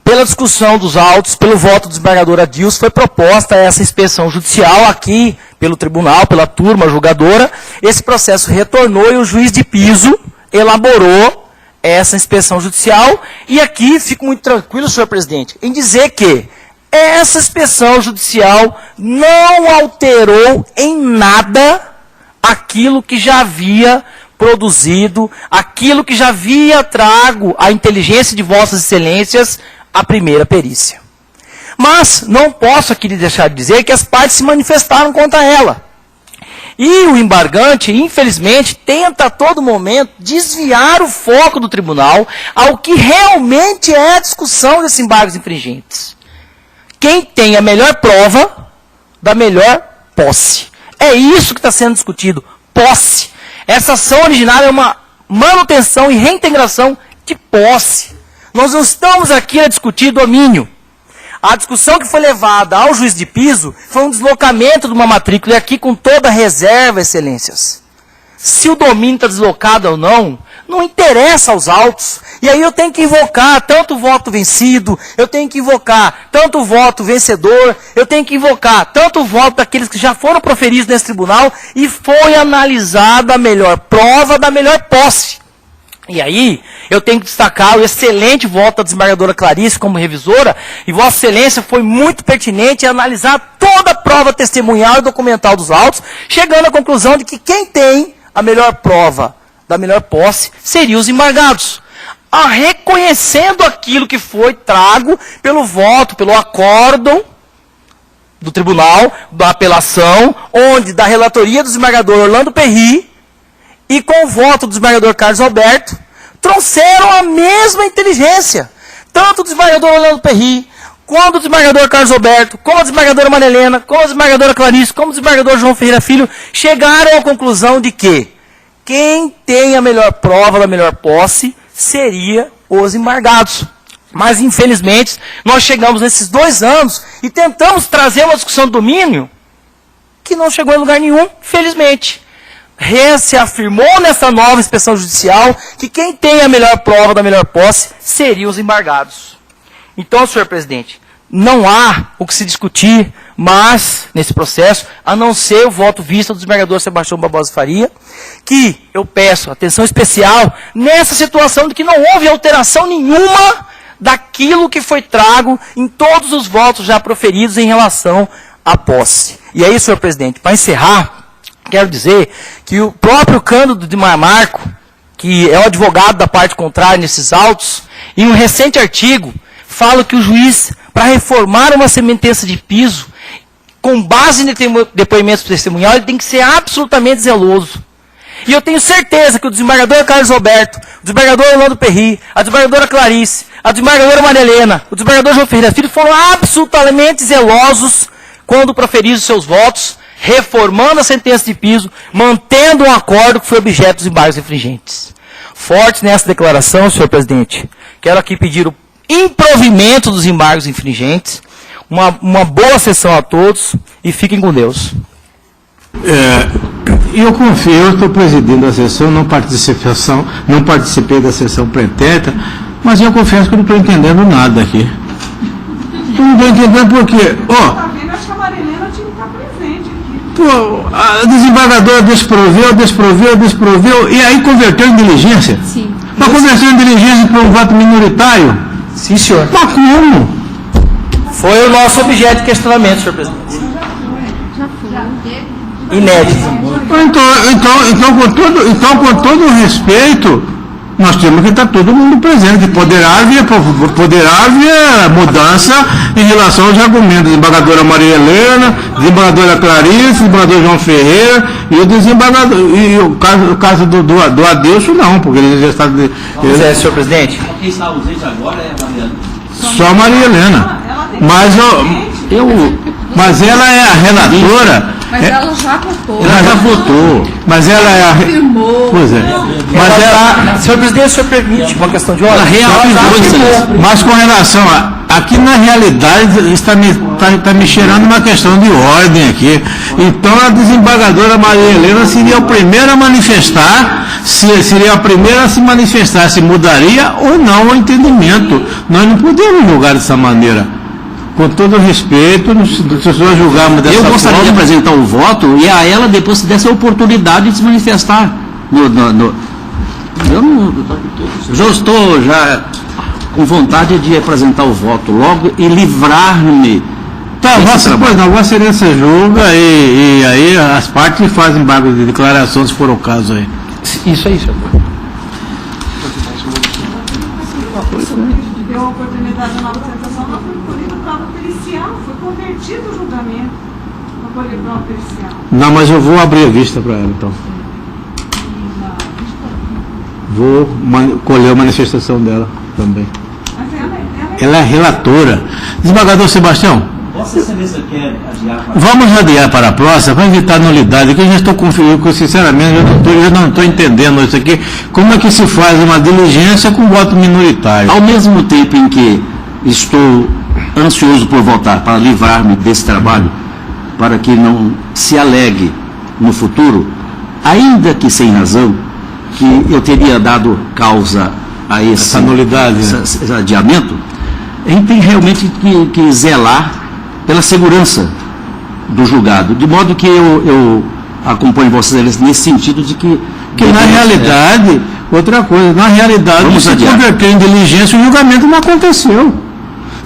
pela discussão dos autos, pelo voto do desembargador Adilson, foi proposta essa inspeção judicial aqui pelo tribunal, pela turma julgadora. Esse processo retornou e o juiz de piso elaborou essa inspeção judicial. E aqui fico muito tranquilo, senhor presidente, em dizer que essa inspeção judicial não alterou em nada aquilo que já havia produzido, aquilo que já havia trago à inteligência de vossas excelências a primeira perícia. Mas não posso aqui deixar de dizer que as partes se manifestaram contra ela. E o embargante, infelizmente, tenta a todo momento desviar o foco do tribunal ao que realmente é a discussão desses embargos infringentes. Quem tem a melhor prova da melhor posse. É isso que está sendo discutido, posse. Essa ação originária é uma manutenção e reintegração de posse. Nós não estamos aqui a discutir domínio. A discussão que foi levada ao juiz de piso foi um deslocamento de uma matrícula, e aqui com toda reserva, excelências. Se o domínio está deslocado ou não, não interessa aos autos. E aí eu tenho que invocar tanto o voto vencido, eu tenho que invocar tanto o voto vencedor, eu tenho que invocar tanto o voto daqueles que já foram proferidos nesse tribunal, e foi analisada a melhor prova da melhor posse. E aí, eu tenho que destacar o excelente voto da desembargadora Clarice como revisora, e Vossa Excelência foi muito pertinente em analisar toda a prova testemunhal e documental dos autos, chegando à conclusão de que quem tem a melhor prova da melhor posse seriam os embargados. Reconhecendo aquilo que foi trago pelo voto, pelo acórdão do tribunal, da apelação, onde da relatoria do desembargador Orlando Perry, e com o voto do desembargador Carlos Alberto, trouxeram a mesma inteligência. Tanto o desembargador Orlando Perry, quanto o desembargador Carlos Alberto, como a desembargadora Maria Helena, como a desembargadora Clarice, como o desembargador João Ferreira Filho, chegaram à conclusão de que quem tem a melhor prova da melhor posse seria os embargados. Mas, infelizmente, nós chegamos nesses 2 anos e tentamos trazer uma discussão do domínio que não chegou em lugar nenhum, infelizmente. Se afirmou nessa nova inspeção judicial que quem tem a melhor prova da melhor posse seriam os embargados. Então, senhor presidente, não há o que se discutir mais nesse processo, a não ser o voto vista do desembargador Sebastião Barbosa Faria, que eu peço atenção especial nessa situação de que não houve alteração nenhuma daquilo que foi trago em todos os votos já proferidos em relação à posse. E aí, senhor presidente, para encerrar, quero dizer que o próprio Cândido de Marco, que é o advogado da parte contrária nesses autos, em um recente artigo, fala que o juiz, para reformar uma sentença de piso, com base em depoimentos testemunhal, ele tem que ser absolutamente zeloso. E eu tenho certeza que o desembargador Carlos Roberto, o desembargador Orlando Perry, a desembargadora Clarice, a desembargadora Maria Helena, o desembargador João Ferreira Filho foram absolutamente zelosos quando proferiram seus votos, reformando a sentença de piso, mantendo um acordo que foi objeto dos embargos infringentes. Forte nessa declaração, senhor presidente, quero aqui pedir o improvimento dos embargos infringentes, uma boa sessão a todos e fiquem com Deus. Eu confio, eu estou presidindo a sessão, não participei da sessão pretérita, mas eu confesso que não estou entendendo nada aqui. Eu não estou entendendo porque, Acho que a Marilena tinha que estar presente aqui. a desembargadora desproveu, e aí converteu em diligência? Sim. Mas converteu em diligência para um voto minoritário? Sim, senhor. Mas como? Foi o nosso objeto de questionamento, senhor presidente. Inédito. Então, com todo respeito, nós temos que estar todo mundo presente. Poderá haver mudança em relação aos argumentos da desembargadora Maria Helena, desembargadora Clarice, desembargador João Ferreira e o desembargador. E o caso do Adelso não, porque ele já está. Senhor presidente. Quem está ausente agora é a Mariana. Só a Maria Helena. Mas ela é a relatora. Mas ela já votou. Ela já votou. Mas ela é a. Pois é. Mas ela. Senhor presidente, o senhor permite uma questão de ordem? Mas com relação a. Aqui na realidade está me cheirando uma questão de ordem aqui. Então a desembargadora Maria Helena seria a primeira a manifestar, seria a primeira a se manifestar se mudaria ou não o entendimento. Nós não podemos julgar dessa maneira. Com todo respeito, se nós julgarmos dessa forma... Eu gostaria de apresentar o voto e a ela depois se desse a oportunidade de se manifestar. Eu já estou com vontade de apresentar o voto logo e livrar-me. Tá, Vossa Excelência julga e aí as partes fazem embargo de declaração, se for o caso aí. Isso aí, senhor. Deu a oportunidade de nova tentação, não foi colhida prova pericial, foi convertido o julgamento para colher prova pericial. Não, mas eu vou abrir a vista para ela, então. Vou colher a manifestação dela também. Mas Ela é relatora. Desembargador Sebastião, Vossa Excelência quer adiar para... vamos adiar para a próxima, para evitar nulidade, que eu já estou confuso, sinceramente, eu não estou entendendo isso aqui. Como é que se faz uma diligência com voto minoritário? Ao mesmo tempo em que estou ansioso por votar para livrar-me desse trabalho, para que não se alegue no futuro, ainda que sem razão, que eu teria dado causa a Essa nulidade, esse adiamento, a gente tem realmente que zelar pela segurança do julgado, de modo que eu acompanho Vossa Excelência nesse sentido de que na realidade, outra coisa, na realidade, se converter em diligência, o julgamento não aconteceu.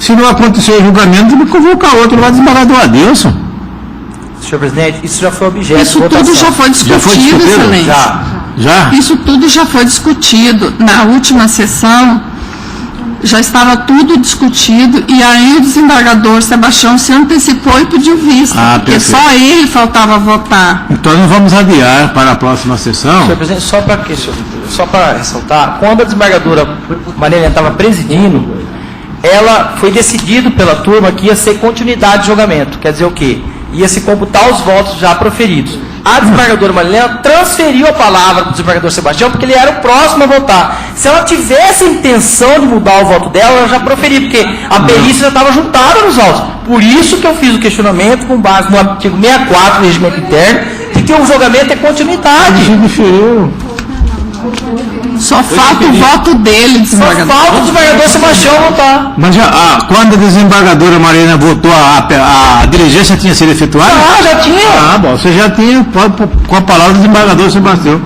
Se não aconteceu o julgamento, tem que convocar outro lá, desembargador Adelson. Senhor presidente, isso já foi objeto Isso de votação. tudo já foi discutido, Excelência. Já? Isso tudo já foi discutido. Na última sessão, já estava tudo discutido e aí o desembargador Sebastião se antecipou e pediu vista, porque perfeito. só ele faltava votar. Então nós vamos adiar para a próxima sessão. Senhor presidente, só para ressaltar, quando a desembargadora Maria Helena estava presidindo, ela foi decidido pela turma que ia ser continuidade de julgamento. Quer dizer o quê? Ia se computar os votos já proferidos. A desembargadora Maria Helena transferiu a palavra para o desembargador Sebastião, porque ele era o próximo a votar. Se ela tivesse a intenção de mudar o voto dela, ela já proferia, porque a perícia já estava juntada nos autos. Por isso que eu fiz o questionamento com base no artigo 64 do regimento interno, de que o julgamento é continuidade. Só falta o voto dele, Só desembargador. falta o desembargador Sebastião votar. Mas quando a desembargadora Mariana votou, a diligência tinha sido efetuada? Já tinha. Bom, você já tinha, com a palavra do desembargador Sebastião.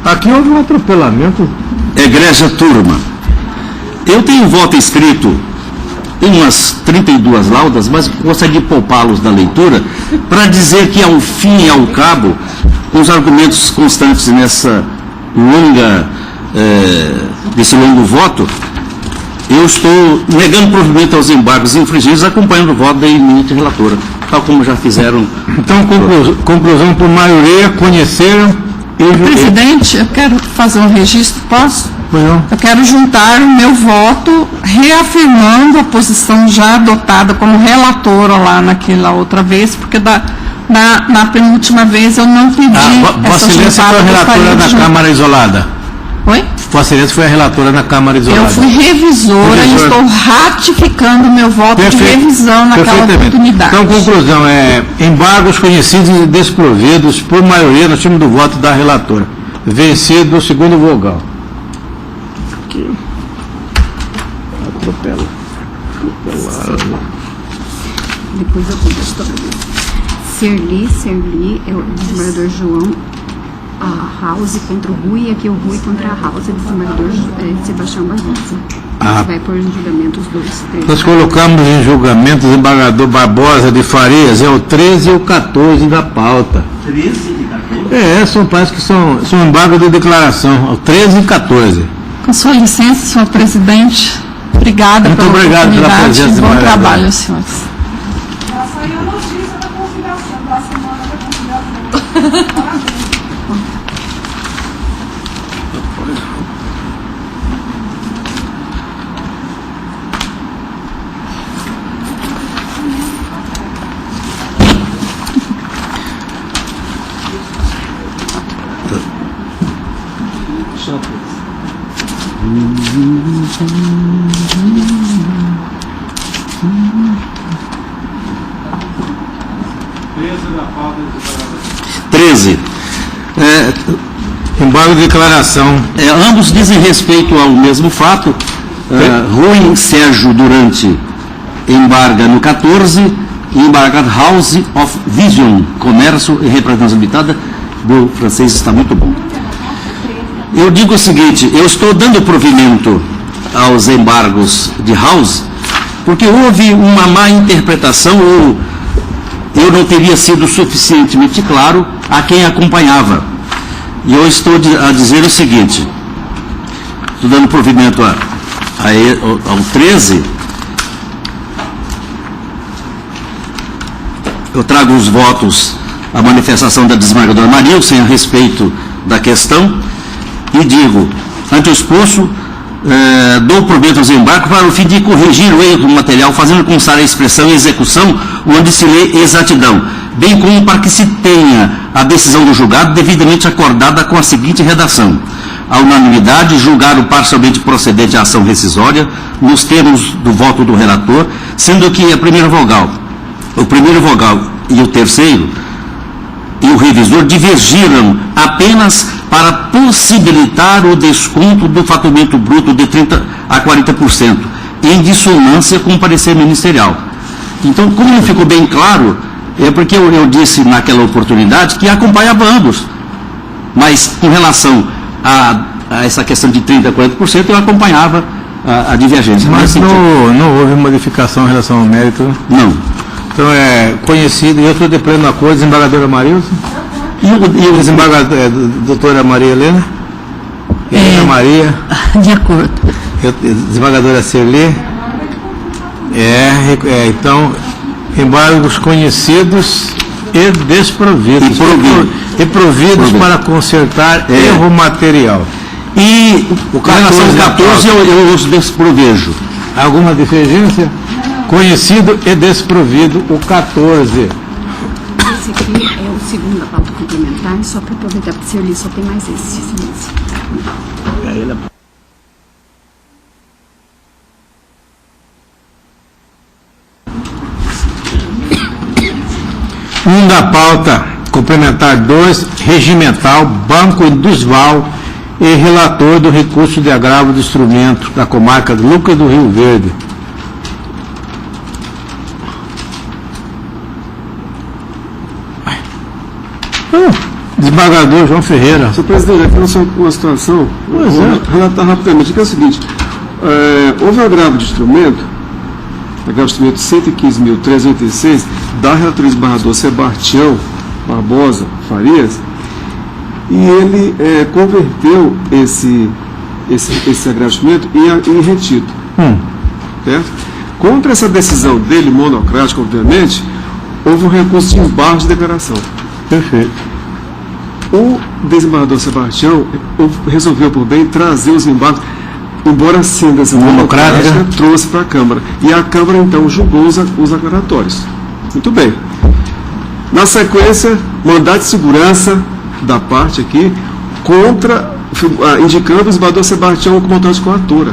Aqui houve um atropelamento egrégia turma, eu tenho voto escrito em umas 32 laudas, mas gostaria de poupá-los da leitura para dizer que, ao fim e ao cabo, os argumentos constantes nessa desse longo voto, eu estou negando provimento aos embargos infringidos, acompanhando o voto da eminente relatora, tal como já fizeram. Então, conclusão por maioria, conheceram e... Presidente, eu quero fazer um registro, posso? Não. Eu quero juntar o meu voto, reafirmando a posição já adotada como relatora lá naquela outra vez, porque na penúltima vez eu não pedi Vossa Excelência foi a relatora da Câmara Isolada. Oi? Vossa Excelência foi a relatora na Câmara Isolada. Eu fui revisora e estou ratificando o meu voto de revisão naquela oportunidade. Então, conclusão, embargos conhecidos e desprovidos por maioria no time do voto da relatora. Vencido o segundo vogal. Depois eu conto a história dele. Serli, é o desembargador João, a House contra o Rui, e aqui o Rui contra a House, o desembargador Sebastião Barbosa. Vai pôr em julgamento os dois. Nós colocamos em julgamento o desembargador Barbosa de Farias, é o 13 e o 14 da pauta. 13 e 14? Parece que são embargos de declaração, o 13 e 14. Com sua licença, senhor presidente, obrigada pela oportunidade e bom trabalho, senhores. Já saiu a notícia da conciliação, da semana da conciliação. Embargo de declaração. Ambos dizem respeito ao mesmo fato. Rui Sérgio Durante embarga no 14 e embarga House of Vision, Comércio e Representação Limitada. Do francês está muito bom. Eu digo o seguinte, eu estou dando provimento aos embargos de House porque houve uma má interpretação ou eu não teria sido suficientemente claro a quem acompanhava. E eu estou a dizer o seguinte, estou dando provimento ao 13, eu trago os votos, a manifestação da desembargadora Marilson a respeito da questão e digo, ante o exposto, dou provimento aos embargos para o fim de corrigir o erro do material, fazendo constar a expressão e execução onde se lê exatidão, bem como para que se tenha a decisão do julgado devidamente acordada com a seguinte redação. A unanimidade, julgar o parcialmente procedente à ação rescisória, nos termos do voto do relator, sendo que o primeiro vogal e o terceiro, e o revisor divergiram apenas para possibilitar o desconto do faturamento bruto de 30% a 40%, em dissonância com o parecer ministerial. Então, como não ficou bem claro, é porque eu disse naquela oportunidade que acompanhava ambos, mas com relação a essa questão de 30% a 40%, eu acompanhava a divergência. Mas não houve modificação em relação ao mérito? Não. Então é conhecido, e eu estou de pleno acordo, desembargadora Marilson? E o desembargador, doutora Maria Helena? Helena Maria? De acordo. Desembargadora Serli? Então, embargos conhecidos e desprovidos. E providos para consertar erro material. E o 14 eu os desprovejo. Alguma divergência? Conhecido e desprovido, o 14. Esse aqui é o segundo da pauta complementar, só para aproveitar, porque se eu li só tem mais esse. Da pauta complementar 2, regimental, Banco Indusval e relator do recurso de agravo do instrumento da comarca de Lucas do Rio Verde. Desembargador João Ferreira. Senhor presidente, aqui nós temos uma situação, Pois vou é. relatar rapidamente, que é o seguinte, houve agravo de instrumento 115.386, da relatoria desembargador Sebastião Barbosa Farias, e ele converteu esse agravo de instrumento em retido. Certo? Contra essa decisão dele, monocrática, obviamente, houve um recurso de embargo de declaração. Perfeito. O desembargador Sebastião resolveu por bem trazer os embargos, embora sendo essa monocrática, trouxe para a Câmara. E a Câmara, então, julgou os aclaratórios. Muito bem. Na sequência, mandado de segurança da parte aqui, indicando o desembargador Sebastião como autor de coatora.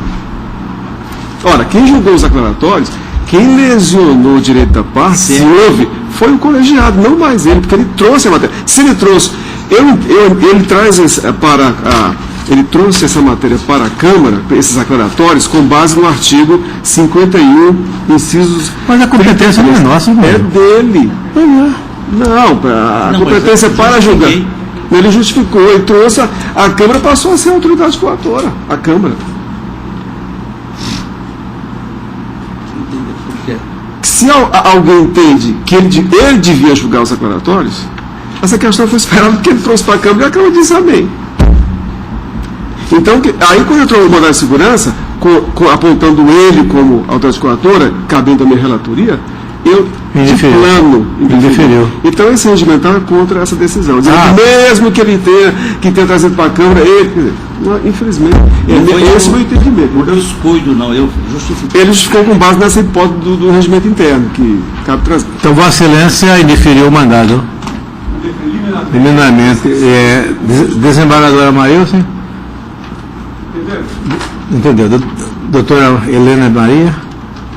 Ora, quem julgou os aclaratórios, quem lesionou o direito da parte, se houve, foi o colegiado, não mais ele, porque ele trouxe a matéria. Se ele trouxe, ele traz ele trouxe essa matéria para a Câmara, esses aclaratórios, com base no artigo 51, incisos. Mas a competência não é nossa, irmão. É dele. Não, a competência é para julgar. Ele justificou, ele trouxe, a Câmara passou a ser a autoridade coatora, a Câmara. Se alguém entende que ele devia julgar os aclaratórios, essa questão foi esperada porque ele trouxe para a Câmara e a Câmara disse amém. Então, aí quando entrou o mandado de segurança, apontando ele como autoridade coatora, cabendo a minha relatoria, eu de plano indeferiu. Então esse regimental é contra essa decisão. Dizendo que mesmo que ele tenha trazido para a Câmara, infelizmente, esse foi o entendimento. Eu descuido, não, eu justifiquei. Ele justificou com base nessa hipótese do regimento interno, que cabe trazer. Então, Vossa Excelência indeferiu o mandado. Liminarmente. Desembargadora Marilson? Entendeu? Doutora Helena Maria?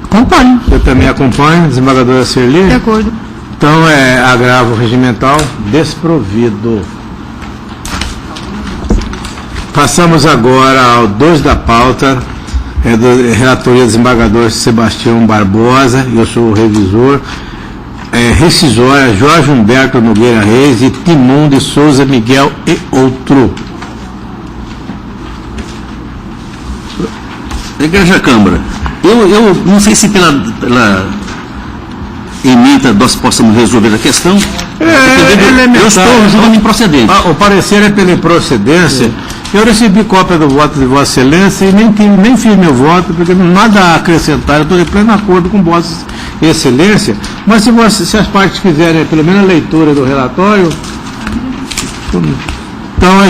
Acompanho. Eu também acompanho. Desembargadora Serli? De acordo. Então, agravo regimental desprovido. Passamos agora ao 2 da pauta, do relatoria do desembargador Sebastião Barbosa, eu sou o revisor, rescisória Jorge Humberto Nogueira Reis e Timon de Souza Miguel e outro. Igreja Câmara, eu não sei se pela emenda nós possamos resolver a questão. Eu estou julgando improcedente. O parecer é pela improcedência. Eu recebi cópia do voto de Vossa Excelência e nem fiz meu voto, porque nada a acrescentar. Eu estou de pleno acordo com Vossa Excelência, mas se as partes quiserem pelo menos a leitura do relatório, então a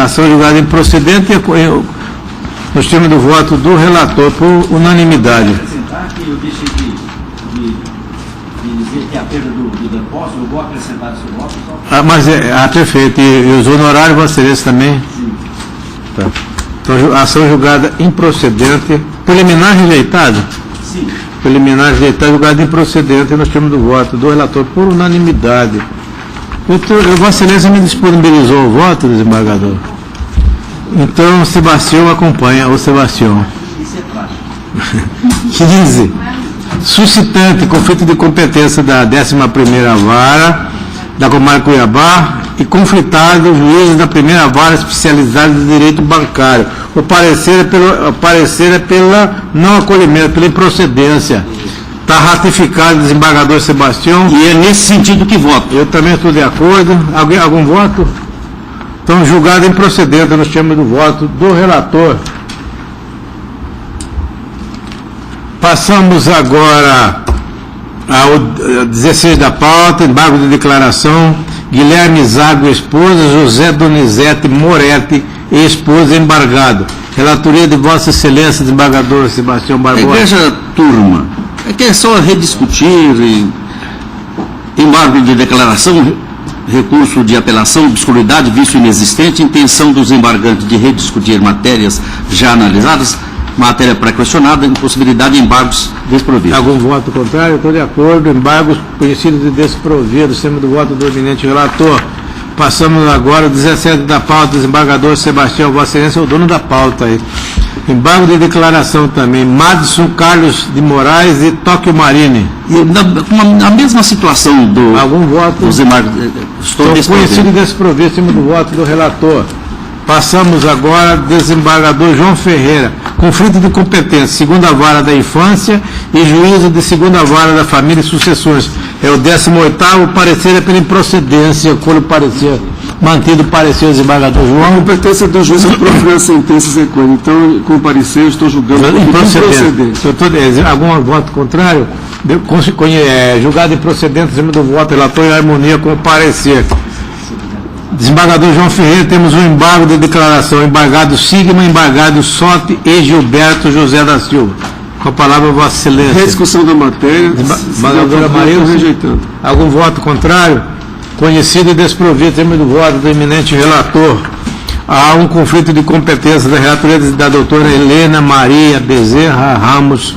ação julgada improcedente nos termos do voto do relator por unanimidade. Acrescentar que eu deixei de dizer que a perda do depósito, eu vou acrescentar esse voto. Mas perfeito. E os honorários, Vossa Excelência também? Sim. Tá. Então, ação julgada improcedente. Preliminar rejeitado? Sim. Preliminar rejeitado, julgado improcedente nos termos do voto do relator por unanimidade. Vossa Excelência me disponibilizou o voto, desembargador? Então, Sebastião acompanha, o Sebastião. Isso é prático. 15. Suscitante, conflito de competência da 11ª Vara da Comarca Cuiabá e conflitado juízes da 1ª Vara especializada de direito bancário. O parecer é pela não acolhimento, pela improcedência. Está ratificado o desembargador Sebastião. E é nesse sentido que voto. Eu também estou de acordo. Algum voto? Então, julgado improcedente nos termos do voto do relator. Passamos agora ao 16 da pauta, embargo de declaração, Guilherme Zago, esposa, José Donizete Moretti, esposa, embargado. Relatoria de Vossa Excelência, desembargador Sebastião Barbosa. Igreja turma, que é só rediscutir, embargo de declaração, recurso de apelação, obscuridade, vício inexistente, intenção dos embargantes de rediscutir matérias já analisadas, matéria pré-questionada, impossibilidade de embargos desprovidos. Algum voto contrário? Estou de acordo. Embargos conhecidos de desprovidos, termo do voto do eminente relator. Passamos agora ao 17 da pauta, desembargador Sebastião, Vossa Excelência é o dono da pauta aí. Embargo de declaração também, Madison Carlos de Moraes e Tóquio Marini. A mesma situação do... Algum voto? Dos embargadores. Estou conhecido e desprovido em cima do voto do relator. Passamos agora ao desembargador João Ferreira. Conflito de competência, segunda vara da infância e juízo de segunda vara da família e sucessões. É o 18º, o parecer é pela improcedência, quando parecer, mantido o parecer do desembargador A João. competência do juiz é proferir a sentença sequente. Então, com o parecer, eu estou julgando improcedente. Algum voto contrário? Julgado improcedente em cima do voto relator em harmonia com o parecer. Desembargador João Ferreira, temos um embargo de declaração, embargado Sigma, embargado Sote e Gilberto José da Silva. Com a palavra, Vossa Excelência. Rediscussão da matéria. Desembargadora Maria, rejeitando. Algum voto contrário? Conhecido e desprovido em termos do voto do eminente relator. Há um conflito de competência da relatoria da doutora Helena Maria Bezerra Ramos.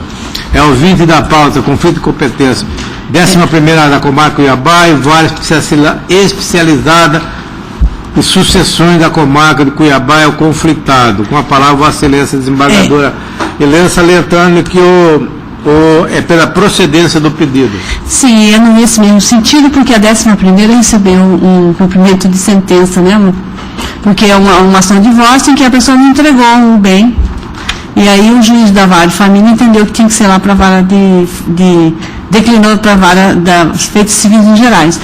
É o 20 da pauta, conflito de competência. 11ª da comarca Cuiabá e vara especializada e sucessões da comarca de Cuiabá é o conflitado. Com a palavra, Vossa Excelência, desembargadora Helena, salientando que é pela procedência do pedido. Sim, é nesse mesmo sentido, porque a 11ª recebeu um cumprimento de sentença, né? Porque é uma ação de divórcio em que a pessoa não entregou um bem. E aí o juiz da vara de família entendeu que tinha que ser lá para a vara declinou para a vara dos feitos civis em gerais,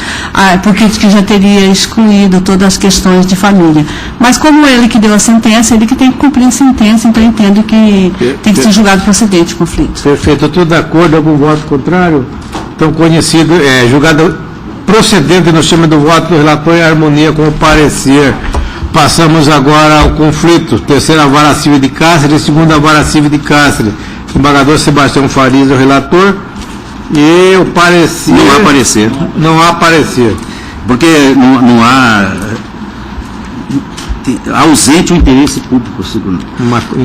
porque que já teria excluído todas as questões de família. Mas como ele que deu a sentença, ele que tem que cumprir a sentença, então eu entendo que tem que ser julgado procedente o conflito. Perfeito, estou de acordo, algum voto contrário? Então conhecido, julgado procedente no esquema do voto do relator em harmonia com o parecer. Passamos agora ao conflito, 3ª vara civil de Cáceres e 2ª vara civil de Cáceres. O embargador Sebastião Farias é o relator e o parecer... Não há parecer. Não há parecer. Porque não há... ausente o interesse público, segundo.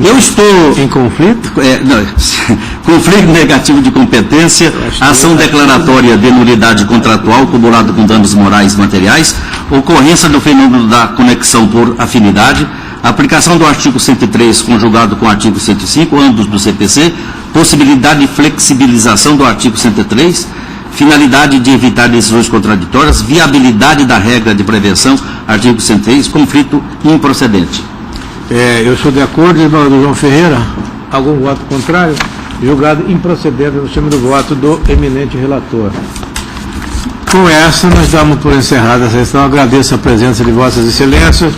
Eu estou... Em conflito? Conflito negativo de competência, ação declaratória de nulidade contratual cumulado com danos morais e materiais, ocorrência do fenômeno da conexão por afinidade, aplicação do artigo 103 conjugado com o artigo 105, ambos do CPC, possibilidade de flexibilização do artigo 103, finalidade de evitar decisões contraditórias, viabilidade da regra de prevenção, artigo 103, conflito improcedente. Eu estou de acordo, desembargador João Ferreira. Algum voto contrário? Julgado improcedente no esquema do voto do eminente relator. Com essa, nós damos por encerrada a sessão. Agradeço a presença de Vossas Excelências.